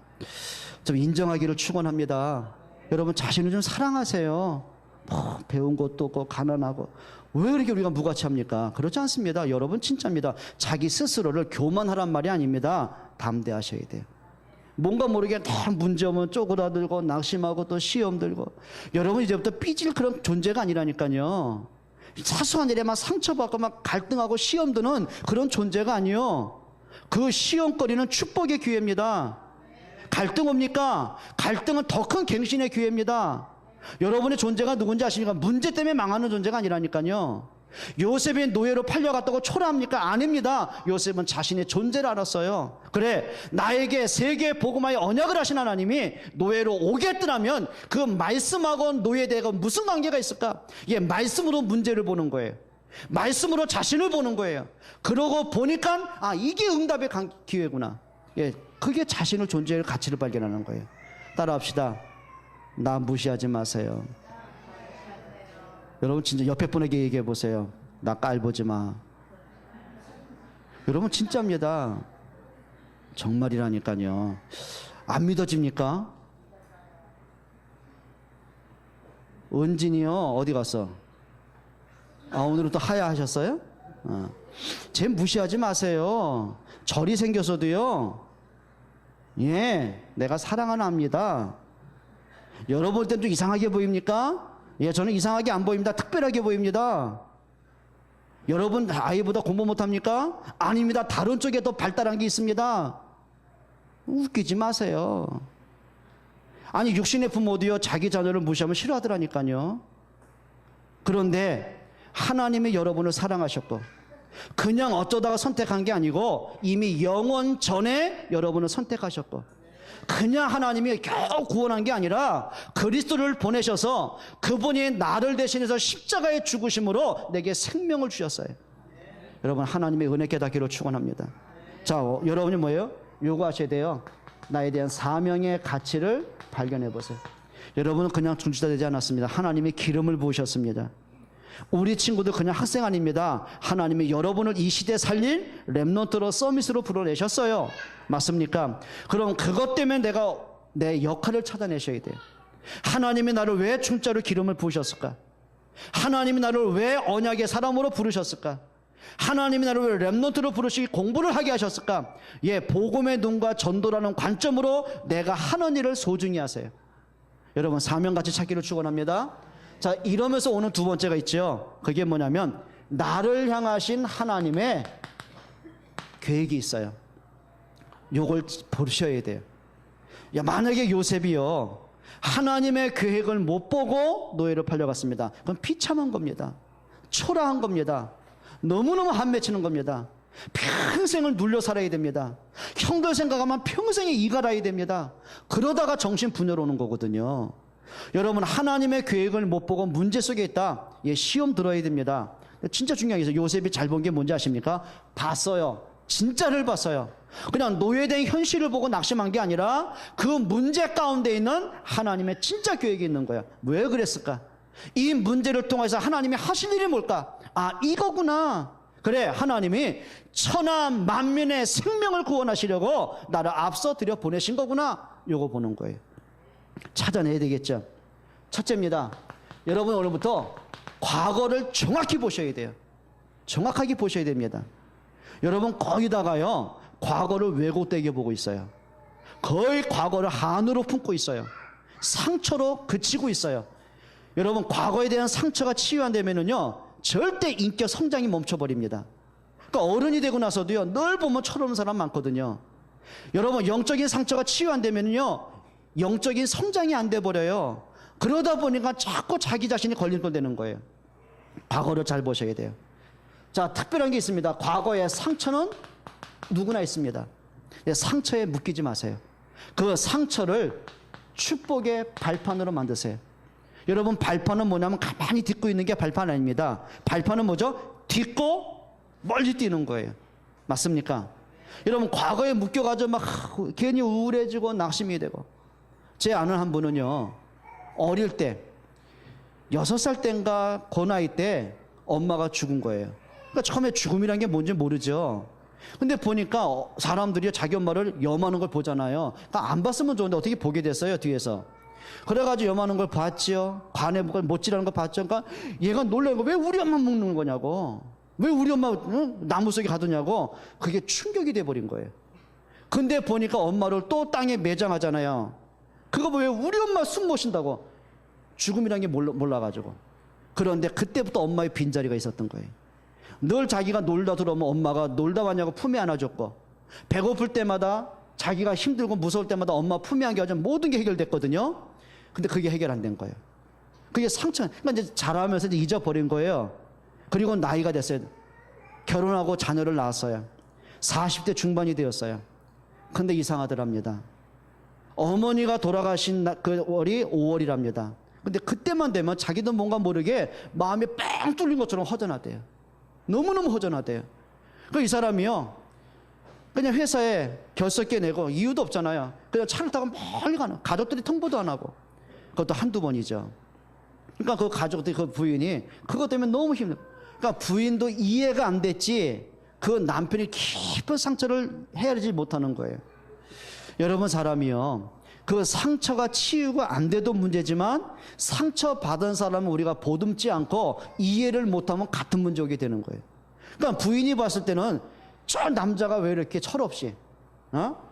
좀 인정하기를 축원합니다. 여러분, 자신을 좀 사랑하세요. 뭐 배운 것도 없고 가난하고 왜 이렇게 우리가 무가치합니까? 그렇지 않습니다. 여러분 진짜입니다. 자기 스스로를 교만하란 말이 아닙니다. 담대하셔야 돼요. 뭔가 모르게 다 문제 오면 쪼그라들고 낙심하고 또 시험 들고, 여러분 이제부터 삐질 그런 존재가 아니라니까요. 사소한 일에 막 상처받고 막 갈등하고 시험 드는 그런 존재가 아니요. 그 시험거리는 축복의 기회입니다. 갈등 옵니까? 갈등은 더 큰 갱신의 기회입니다. 여러분의 존재가 누군지 아십니까? 문제 때문에 망하는 존재가 아니라니까요. 요셉이 노예로 팔려갔다고 초라합니까? 아닙니다. 요셉은 자신의 존재를 알았어요. 그래, 나에게 세계의 복음화의 언약을 하신 하나님이 노예로 오겠더라면 그 말씀하고 노예에 대해 무슨 관계가 있을까? 예, 말씀으로 문제를 보는 거예요. 말씀으로 자신을 보는 거예요. 그러고 보니까 아, 이게 응답의 기회구나. 예, 그게 자신의 존재의 가치를 발견하는 거예요. 따라합시다. 나 무시하지 마세요. 여러분 진짜 옆에 분에게 얘기해 보세요. 나 깔보지 마. 여러분 진짜입니다. 정말이라니까요. 안 믿어집니까? 은진이요, 어디 갔어? 아, 오늘은 또 하야 하셨어요? 쟤 무시하지 마세요. 절이 생겨서도요. 예, 내가 사랑하는 아입니다. 여러분 볼 땐 좀 이상하게 보입니까? 예, 저는 이상하게 안 보입니다. 특별하게 보입니다. 여러분 아이보다 공부 못합니까? 아닙니다. 다른 쪽에 더 발달한 게 있습니다. 웃기지 마세요. 아니 육신의 부모도요 자기 자녀를 무시하면 싫어하더라니까요. 그런데 하나님이 여러분을 사랑하셨고 그냥 어쩌다가 선택한 게 아니고 이미 영원 전에 여러분을 선택하셨고 그냥 하나님이 겨우 구원한 게 아니라 그리스도를 보내셔서 그분이 나를 대신해서 십자가에 죽으심으로 내게 생명을 주셨어요. 여러분 하나님의 은혜 깨닫기로 축원합니다. 자, 여러분이 뭐예요? 요구하셔야 돼요. 나에 대한 사명의 가치를 발견해 보세요. 여러분은 그냥 중지자 되지 않았습니다. 하나님이 기름을 부으셨습니다. 우리 친구들 그냥 학생 아닙니다. 하나님이 여러분을 이 시대 살릴 렘넌트로 서밋으로 불러내셨어요. 맞습니까? 그럼 그것 때문에 내가 내 역할을 찾아내셔야 돼요. 하나님이 나를 왜 중자로 기름을 부으셨을까? 하나님이 나를 왜 언약의 사람으로 부르셨을까? 하나님이 나를 왜 렘넌트로 부르시기 공부를 하게 하셨을까? 예, 복음의 눈과 전도라는 관점으로 내가 하는 일을 소중히 하세요. 여러분 사명같이 찾기를 축원합니다. 자, 이러면서 오는 두 번째가 있죠. 그게 뭐냐면 나를 향하신 하나님의 계획이 있어요. 요걸 보셔야 돼요. 야, 만약에 요셉이요 하나님의 계획을 못 보고 노예로 팔려갔습니다. 그럼 비참한 겁니다. 초라한 겁니다. 너무너무 한맺히는 겁니다. 평생을 눌려 살아야 됩니다. 형들 생각하면 평생에 이갈아야 됩니다. 그러다가 정신분열 오는 거거든요. 여러분 하나님의 계획을 못 보고 문제 속에 있다. 예, 시험 들어야 됩니다. 진짜 중요한 게 있어요. 요셉이 잘 본 게 뭔지 아십니까? 봤어요. 진짜를 봤어요. 그냥 노예된 현실을 보고 낙심한 게 아니라 그 문제 가운데 있는 하나님의 진짜 계획이 있는 거예요. 왜 그랬을까? 이 문제를 통해서 하나님이 하실 일이 뭘까? 아, 이거구나. 그래, 하나님이 천하 만민의 생명을 구원하시려고 나를 앞서 들여 보내신 거구나. 요거 보는 거예요. 찾아내야 되겠죠. 첫째입니다. 여러분 오늘부터 과거를 정확히 보셔야 돼요. 정확하게 보셔야 됩니다. 여러분 거기다가요 과거를 왜곡되게 보고 있어요. 거의 과거를 한으로 품고 있어요. 상처로 그치고 있어요. 여러분 과거에 대한 상처가 치유 안 되면은요 절대 인격 성장이 멈춰버립니다. 그러니까 어른이 되고 나서도요 늘 보면 철없는 사람 많거든요. 여러분 영적인 상처가 치유 안 되면은요 영적인 성장이 안 돼 버려요. 그러다 보니까 자꾸 자기 자신이 걸림돌 되는 거예요. 과거를 잘 보셔야 돼요. 자, 특별한 게 있습니다. 과거의 상처는 누구나 있습니다. 상처에 묶이지 마세요. 그 상처를 축복의 발판으로 만드세요. 여러분 발판은 뭐냐면 가만히 딛고 있는 게 발판 아닙니다. 발판은 뭐죠? 딛고 멀리 뛰는 거예요. 맞습니까? 여러분 과거에 묶여가지고 막 괜히 우울해지고 낙심이 되고. 제 아는 한 분은요 어릴 때 6살 때인가 그 나이 때 엄마가 죽은 거예요. 그러니까 처음에 죽음이란 게 뭔지 모르죠. 근데 보니까 사람들이 자기 엄마를 염하는 걸 보잖아요. 그러니까 안 봤으면 좋은데 어떻게 보게 됐어요 뒤에서. 그래가지고 염하는 걸 봤지요. 관에 못질하는 걸 봤죠. 그러니까 얘가 놀란 거 왜 우리 엄마 먹는 거냐고. 왜 우리 엄마 나무 속에 가두냐고. 그게 충격이 돼버린 거예요. 근데 보니까 엄마를 또 땅에 매장하잖아요. 그거 왜 우리 엄마 숨 모신다고. 죽음이라는 게 몰라가지고. 그런데 그때부터 엄마의 빈자리가 있었던 거예요. 늘 자기가 놀다 들어오면 엄마가 놀다 왔냐고 품에 안아줬고, 배고플 때마다 자기가 힘들고 무서울 때마다 엄마 품에 안겨가지고 모든 게 해결됐거든요. 근데 그게 해결 안 된 거예요. 그게 상처. 그러니까 이제 자라면서 이제 잊어버린 거예요. 그리고 나이가 됐어요. 결혼하고 자녀를 낳았어요. 40대 중반이 되었어요. 근데 이상하더랍니다. 어머니가 돌아가신 그 월이 5월이랍니다. 근데 그때만 되면 자기도 뭔가 모르게 마음이 뺑 뚫린 것처럼 허전하대요. 너무너무 허전하대요. 그 이 사람이요 그냥 회사에 결석계 내고 이유도 없잖아요. 그냥 차를 타고 멀리 가는, 가족들이 통보도 안 하고. 그것도 한두 번이죠. 그러니까 그 가족들이, 그 부인이 그것 때문에 너무 힘들어. 그러니까 부인도 이해가 안 됐지 그 남편이 깊은 상처를 헤아리지 못하는 거예요. 여러분 사람이요 그 상처가 치유가 안 돼도 문제지만 상처받은 사람은 우리가 보듬지 않고 이해를 못하면 같은 문제 오게 되는 거예요. 그러니까 부인이 봤을 때는 저 남자가 왜 이렇게 철없이,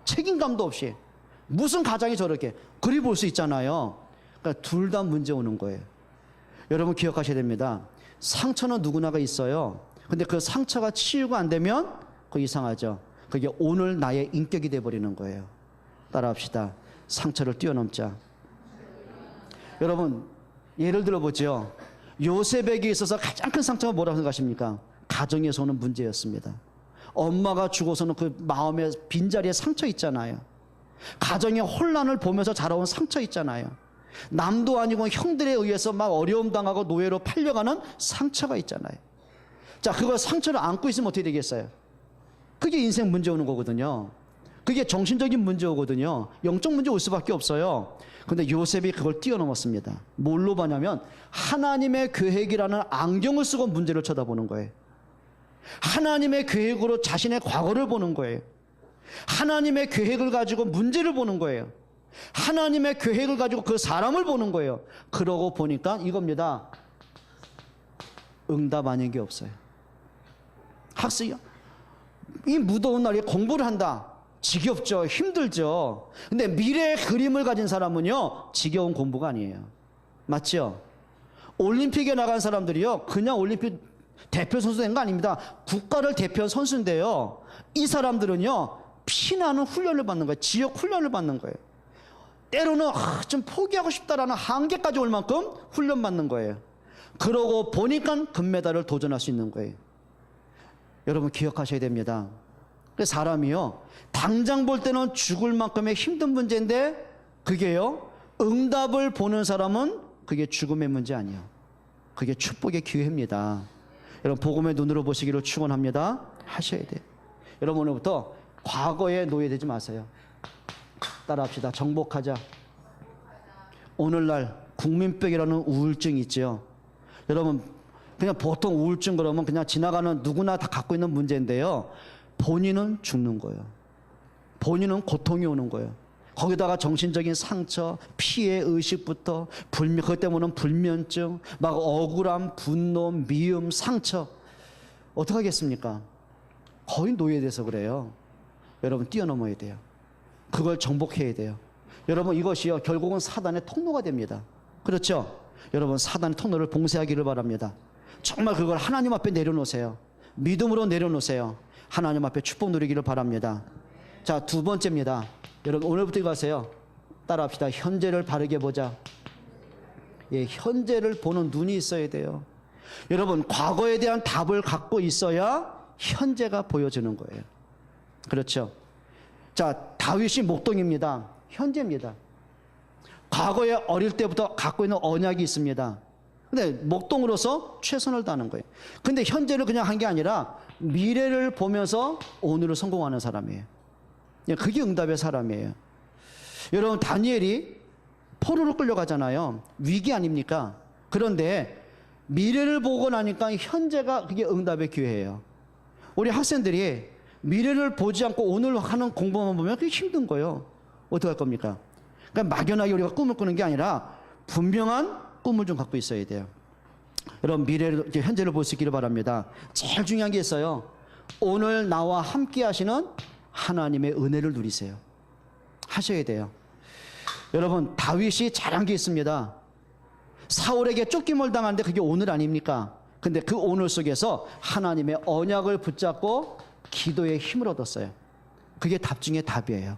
책임감도 없이, 무슨 가장이 저렇게, 그리 볼 수 있잖아요. 그러니까 둘 다 문제 오는 거예요. 여러분 기억하셔야 됩니다. 상처는 누구나가 있어요. 근데 그 상처가 치유가 안 되면 그거 이상하죠. 그게 오늘 나의 인격이 돼버리는 거예요. 따라합시다. 상처를 뛰어넘자. 여러분 예를 들어보죠. 요셉에게 있어서 가장 큰 상처가 뭐라고 생각하십니까? 가정에서 오는 문제였습니다. 엄마가 죽어서는 그 마음의 빈자리에 상처 있잖아요. 가정의 혼란을 보면서 자라온 상처 있잖아요. 남도 아니고 형들에 의해서 막 어려움 당하고 노예로 팔려가는 상처가 있잖아요. 자, 그걸 상처를 안고 있으면 어떻게 되겠어요? 그게 인생 문제 오는 거거든요. 그게 정신적인 문제 오거든요. 영적 문제 올 수밖에 없어요. 근데 요셉이 그걸 뛰어넘었습니다. 뭘로 봐냐면 하나님의 계획이라는 안경을 쓰고 문제를 쳐다보는 거예요. 하나님의 계획으로 자신의 과거를 보는 거예요. 하나님의 계획을 가지고 문제를 보는 거예요. 하나님의 계획을 가지고 그 사람을 보는 거예요. 그러고 보니까 이겁니다. 응답 아닌 게 없어요. 학생이 이 무더운 날에 공부를 한다. 지겹죠. 힘들죠. 근데 미래의 그림을 가진 사람은요, 지겨운 공부가 아니에요. 맞죠? 올림픽에 나간 사람들이요, 그냥 올림픽 대표 선수 된 거 아닙니다. 국가를 대표한 선수인데요, 이 사람들은요, 피나는 훈련을 받는 거예요. 지역 훈련을 받는 거예요. 때로는 좀 포기하고 싶다라는 한계까지 올 만큼 훈련 받는 거예요. 그러고 보니까 금메달을 도전할 수 있는 거예요. 여러분 기억하셔야 됩니다. 사람이요, 당장 볼 때는 죽을 만큼의 힘든 문제인데 그게요, 응답을 보는 사람은 그게 죽음의 문제 아니에요. 그게 축복의 기회입니다. 여러분 복음의 눈으로 보시기를 축원합니다. 하셔야 돼요. 여러분 오늘부터 과거에 노예되지 마세요. 따라합시다. 정복하자. 오늘날 국민병이라는 우울증이 있죠. 여러분 그냥 보통 우울증 그러면 그냥 지나가는 누구나 다 갖고 있는 문제인데요, 본인은 죽는 거예요. 본인은 고통이 오는 거예요. 거기다가 정신적인 상처, 피해 의식부터 그것 때문에 불면증, 막 억울함, 분노, 미움, 상처. 어떡하겠습니까? 거의 노예돼서 그래요. 여러분 뛰어넘어야 돼요. 그걸 정복해야 돼요. 여러분 이것이요, 결국은 사단의 통로가 됩니다. 그렇죠? 여러분 사단의 통로를 봉쇄하기를 바랍니다. 정말 그걸 하나님 앞에 내려놓으세요. 믿음으로 내려놓으세요. 하나님 앞에 축복 누리기를 바랍니다. 자, 두 번째입니다. 여러분 오늘부터 이거 하세요. 따라합시다. 현재를 바르게 보자. 예, 현재를 보는 눈이 있어야 돼요. 여러분 과거에 대한 답을 갖고 있어야 현재가 보여지는 거예요. 그렇죠? 자, 다윗이 목동입니다. 현재입니다. 과거에 어릴 때부터 갖고 있는 언약이 있습니다. 근데 목동으로서 최선을 다하는 거예요. 근데 현재를 그냥 한 게 아니라 미래를 보면서 오늘을 성공하는 사람이에요. 그게 응답의 사람이에요. 여러분 다니엘이 포로로 끌려가잖아요. 위기 아닙니까? 그런데 미래를 보고 나니까 현재가 그게 응답의 기회예요. 우리 학생들이 미래를 보지 않고 오늘 하는 공부만 보면 그게 힘든 거예요. 어떻게 할 겁니까? 그러니까 막연하게 우리가 꿈을 꾸는 게 아니라 분명한 꿈을 좀 갖고 있어야 돼요. 여러분 미래를, 현재를 볼 수 있기를 바랍니다. 제일 중요한 게 있어요. 오늘 나와 함께 하시는 하나님의 은혜를 누리세요. 하셔야 돼요. 여러분 다윗이 잘한 게 있습니다. 사울에게 쫓김을 당하는데 그게 오늘 아닙니까? 근데 그 오늘 속에서 하나님의 언약을 붙잡고 기도의 힘을 얻었어요. 그게 답 중에 답이에요.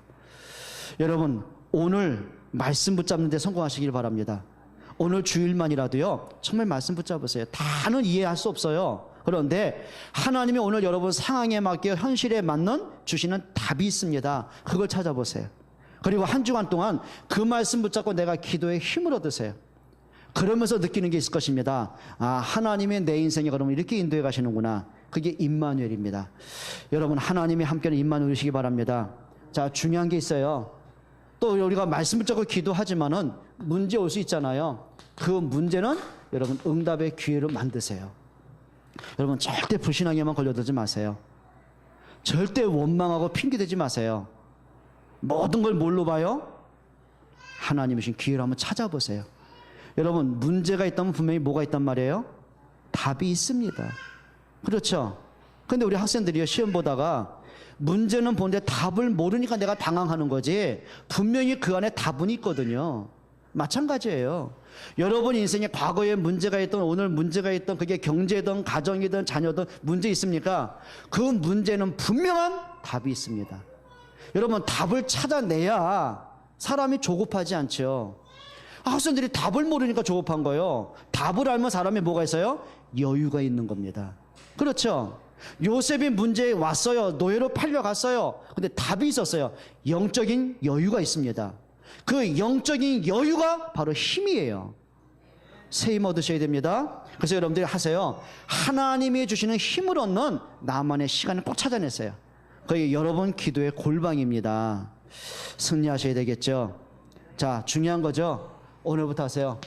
여러분 오늘 말씀 붙잡는 데 성공하시길 바랍니다. 오늘 주일만이라도요, 정말 말씀 붙잡으세요. 다는 이해할 수 없어요. 그런데 하나님이 오늘 여러분 상황에 맞게 현실에 맞는 주시는 답이 있습니다. 그걸 찾아보세요. 그리고 한 주간 동안 그 말씀 붙잡고 내가 기도에 힘을 얻으세요. 그러면서 느끼는 게 있을 것입니다. 아, 하나님의 내 인생에 그러면 이렇게 인도해 가시는구나. 그게 임마누엘입니다. 여러분 하나님이 함께하는 임마누엘이시기 바랍니다. 자, 중요한 게 있어요. 또 우리가 말씀 붙잡고 기도하지만은 문제 올 수 있잖아요. 그 문제는 여러분 응답의 기회로 만드세요. 여러분 절대 불신앙에만 걸려들지 마세요. 절대 원망하고 핑계대지 마세요. 모든 걸 뭘로 봐요? 하나님이신 기회를 한번 찾아보세요. 여러분 문제가 있다면 분명히 뭐가 있단 말이에요? 답이 있습니다. 그렇죠? 근데 우리 학생들이요, 시험 보다가 문제는 보는데 답을 모르니까 내가 당황하는 거지, 분명히 그 안에 답은 있거든요. 마찬가지예요. 여러분 인생에 과거에 문제가 있던, 오늘 문제가 있던, 그게 경제든 가정이든 자녀든 문제 있습니까? 그 문제는 분명한 답이 있습니다. 여러분, 답을 찾아내야 사람이 조급하지 않죠. 학생들이 답을 모르니까 조급한 거예요. 답을 알면 사람이 뭐가 있어요? 여유가 있는 겁니다. 그렇죠? 요셉이 문제에 왔어요. 노예로 팔려갔어요. 근데 답이 있었어요. 영적인 여유가 있습니다. 그 영적인 여유가 바로 힘이에요. 새 힘 얻으셔야 됩니다. 그래서 여러분들이 하세요. 하나님이 주시는 힘을 얻는 나만의 시간을 꼭 찾아내세요. 그게 여러분 기도의 골방입니다. 승리하셔야 되겠죠. 자, 중요한 거죠. 오늘부터 하세요.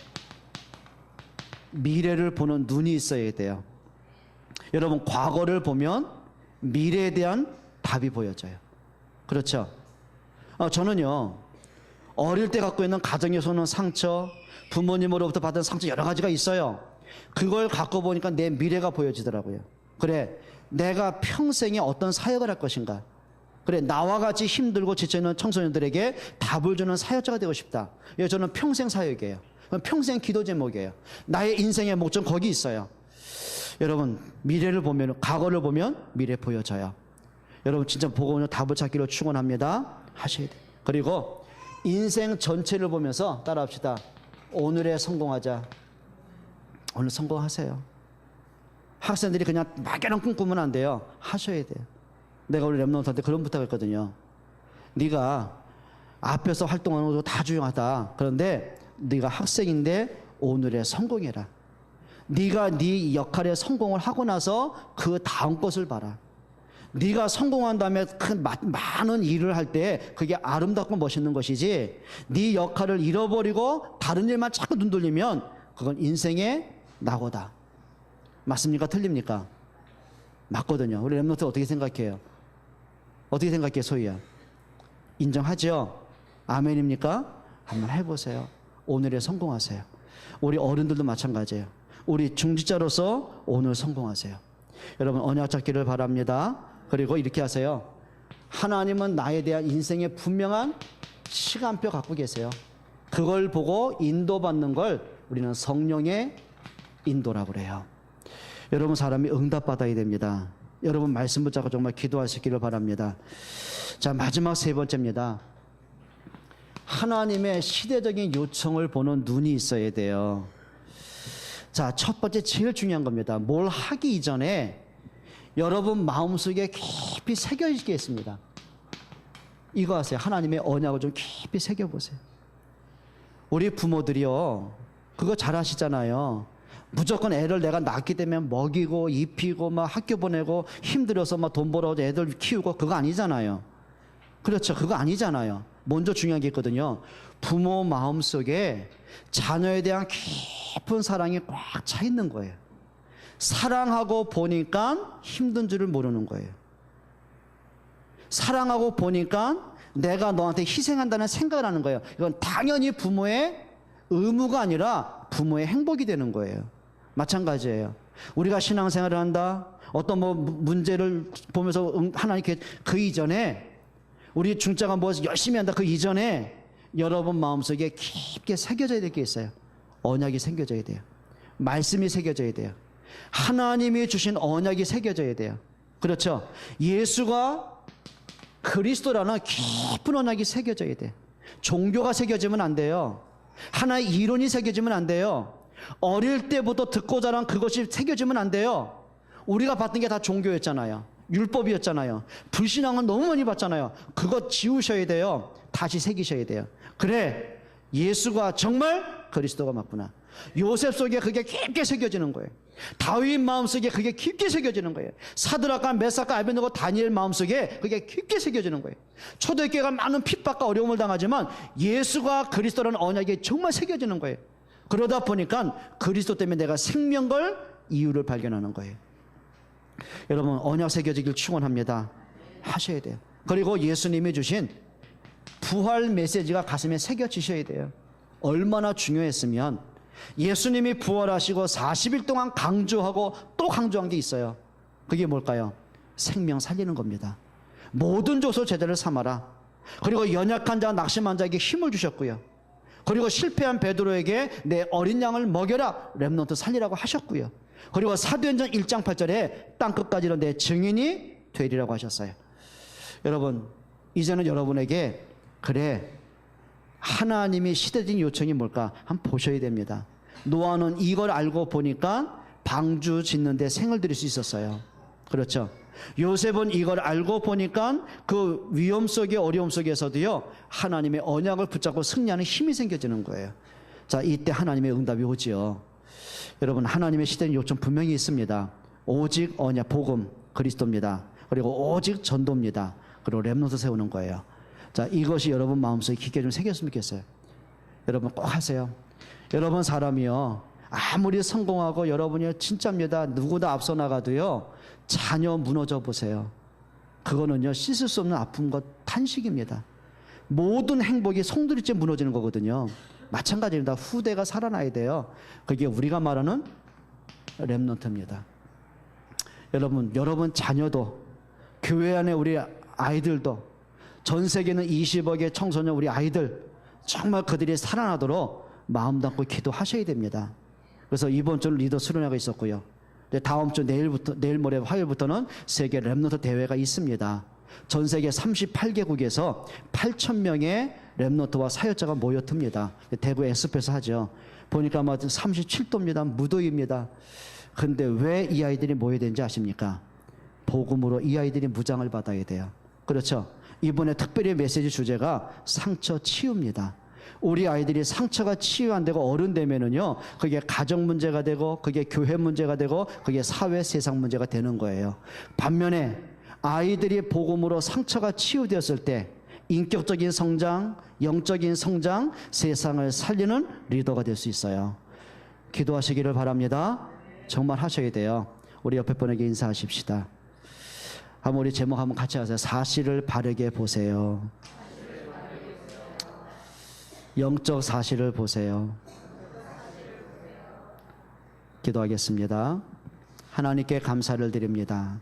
미래를 보는 눈이 있어야 돼요. 여러분, 과거를 보면 미래에 대한 답이 보여져요. 그렇죠? 저는요, 어릴 때 갖고 있는 가정에서 오는 상처, 부모님으로부터 받은 상처 여러 가지가 있어요. 그걸 갖고 보니까 내 미래가 보여지더라고요. 그래, 내가 평생에 어떤 사역을 할 것인가. 그래, 나와 같이 힘들고 지쳐있는 청소년들에게 답을 주는 사역자가 되고 싶다. 저는 평생 사역이에요. 평생 기도 제목이에요. 나의 인생의 목적 거기 있어요. 여러분, 미래를 보면, 과거를 보면 미래 보여져요. 여러분, 진짜 보고 답을 찾기로 축원합니다. 하셔야 돼요. 그리고 인생 전체를 보면서 따라합시다. 오늘에 성공하자. 오늘 성공하세요. 학생들이 그냥 막연한 꿈 꾸면 안 돼요. 하셔야 돼요. 내가 우리 랩런트한테 그런 부탁했거든요. 네가 앞에서 활동하는 것도 다 중요하다. 그런데 네가 학생인데 오늘에 성공해라. 네가 네 역할에 성공을 하고 나서 그 다음 것을 봐라. 네가 성공한 다음에 큰 많은 일을 할 때 그게 아름답고 멋있는 것이지, 네 역할을 잃어버리고 다른 일만 자꾸 눈 돌리면 그건 인생의 낙오다. 맞습니까? 틀립니까? 맞거든요. 우리 랩런트 어떻게 생각해요? 어떻게 생각해요, 소희야? 인정하죠? 아멘입니까? 한번 해보세요. 오늘에 성공하세요. 우리 어른들도 마찬가지예요. 우리 중직자로서 오늘 성공하세요. 여러분, 언약 잡기를 바랍니다. 그리고 이렇게 하세요. 하나님은 나에 대한 인생의 분명한 시간표 갖고 계세요. 그걸 보고 인도받는 걸 우리는 성령의 인도라고 그래요. 여러분, 사람이 응답받아야 됩니다. 여러분, 말씀 붙잡고 정말 기도하시기를 바랍니다. 자, 마지막 세 번째입니다. 하나님의 시대적인 요청을 보는 눈이 있어야 돼요. 자, 첫 번째 제일 중요한 겁니다. 뭘 하기 이전에 여러분 마음속에 깊이 새겨있겠습니다. 이거 하세요. 하나님의 언약을 좀 깊이 새겨보세요. 우리 부모들이요, 그거 잘 하시잖아요. 무조건 애를 내가 낳기 때문에 먹이고 입히고 막 학교 보내고 힘들어서 막 돈 벌어 애들 키우고, 그거 아니잖아요. 그렇죠? 그거 아니잖아요. 먼저 중요한 게 있거든요. 부모 마음속에 자녀에 대한 깊은 사랑이 꽉 차 있는 거예요. 사랑하고 보니까 힘든 줄을 모르는 거예요. 사랑하고 보니까 내가 너한테 희생한다는 생각을 하는 거예요. 이건 당연히 부모의 의무가 아니라 부모의 행복이 되는 거예요. 마찬가지예요. 우리가 신앙생활을 한다, 어떤 문제를 보면서 하나님께, 그 이전에 우리 중자가 뭐 열심히 한다, 그 이전에 여러분 마음속에 깊게 새겨져야 될 게 있어요. 언약이 새겨져야 돼요. 말씀이 새겨져야 돼요. 하나님이 주신 언약이 새겨져야 돼요. 그렇죠? 예수가 그리스도라는 깊은 언약이 새겨져야 돼요. 종교가 새겨지면 안 돼요. 하나의 이론이 새겨지면 안 돼요. 어릴 때부터 듣고 자란 그것이 새겨지면 안 돼요. 우리가 받은 게 다 종교였잖아요. 율법이었잖아요. 불신앙은 너무 많이 받잖아요. 그거 지우셔야 돼요. 다시 새기셔야 돼요. 그래, 예수가 정말 그리스도가 맞구나. 요셉 속에 그게 깊게 새겨지는 거예요. 다윗 마음속에 그게 깊게 새겨지는 거예요. 사드락과 메삭과 아벤노고 다니엘 마음속에 그게 깊게 새겨지는 거예요. 초대교회가 많은 핍박과 어려움을 당하지만 예수가 그리스도라는 언약이 정말 새겨지는 거예요. 그러다 보니까 그리스도 때문에 내가 생명 걸 이유를 발견하는 거예요. 여러분, 언약 새겨지길 축원합니다. 하셔야 돼요. 그리고 예수님이 주신 부활 메시지가 가슴에 새겨지셔야 돼요. 얼마나 중요했으면 예수님이 부활하시고 40일 동안 강조하고 또 강조한 게 있어요. 그게 뭘까요? 생명 살리는 겁니다. 모든 조소 제자를 삼아라. 그리고 연약한 자, 낙심한 자에게 힘을 주셨고요. 그리고 실패한 베드로에게 내 어린 양을 먹여라. 렘넌트 살리라고 하셨고요. 그리고 사도행전 1장 8절에 땅끝까지는 내 증인이 되리라고 하셨어요. 여러분, 이제는 여러분에게 그래, 하나님이 시대적인 요청이 뭘까 한번 보셔야 됩니다. 노아는 이걸 알고 보니까 방주 짓는 데 생을 들일 수 있었어요. 그렇죠? 요셉은 이걸 알고 보니까 그 위험 속에 어려움 속에서도요, 하나님의 언약을 붙잡고 승리하는 힘이 생겨지는 거예요. 자, 이때 하나님의 응답이 오지요. 여러분, 하나님의 시대는 요청 분명히 있습니다. 오직 언약, 복음, 그리스도입니다. 그리고 오직 전도입니다. 그리고 렘넌트 세우는 거예요. 자, 이것이 여러분 마음속에 깊게 좀 새겼으면 좋겠어요. 여러분 꼭 하세요. 여러분 사람이요, 아무리 성공하고 여러분이 진짜입니다. 누구나 앞서 나가도요, 자녀 무너져 보세요. 그거는요, 씻을 수 없는 아픈 것, 탄식입니다. 모든 행복이 송두리째 무너지는 거거든요. 마찬가지입니다. 후대가 살아나야 돼요. 그게 우리가 말하는 렘넌트입니다. 여러분 자녀도, 교회 안에 우리 아이들도, 전 세계는 20억의 청소년 우리 아이들, 정말 그들이 살아나도록 마음 담고 기도하셔야 됩니다. 그래서 이번 주 리더 수련회가 있었고요. 다음 주 내일 모레 화요일부터는 세계 렘넌트 대회가 있습니다. 전 세계 38개국에서 8,000명의 렘넌트와 사역자가 모여듭니다. 대구 에스페에서 하죠. 보니까 아마 37도입니다. 무더위입니다. 근데 왜 이 아이들이 모여야 되는지 아십니까? 복음으로 이 아이들이 무장을 받아야 돼요. 그렇죠? 이번에 특별히 메시지 주제가 상처 치유입니다. 우리 아이들이 상처가 치유 안 되고 어른 되면은요, 그게 가정 문제가 되고, 그게 교회 문제가 되고, 그게 사회 세상 문제가 되는 거예요. 반면에 아이들이 복음으로 상처가 치유되었을 때 인격적인 성장, 영적인 성장, 세상을 살리는 리더가 될 수 있어요. 기도하시기를 바랍니다. 정말 하셔야 돼요. 우리 옆에 분에게 인사하십시다. 한번 우리 제목 한번 같이 하세요. 사실을 바르게 보세요. 영적 사실을 보세요. 기도하겠습니다. 하나님께 감사를 드립니다.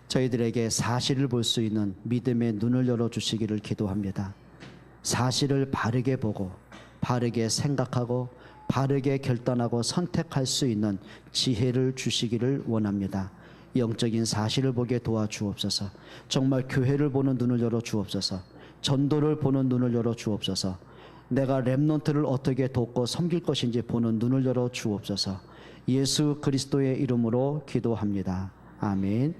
저희들에게 사실을 볼 수 있는 믿음의 눈을 열어주시기를 기도합니다. 사실을 바르게 보고 바르게 생각하고 바르게 결단하고 선택할 수 있는 지혜를 주시기를 원합니다. 영적인 사실을 보게 도와주옵소서. 정말 교회를 보는 눈을 열어 주옵소서. 전도를 보는 눈을 열어 주옵소서. 내가 렘넌트를 어떻게 돕고 섬길 것인지 보는 눈을 열어 주옵소서. 예수 그리스도의 이름으로 기도합니다. 아멘.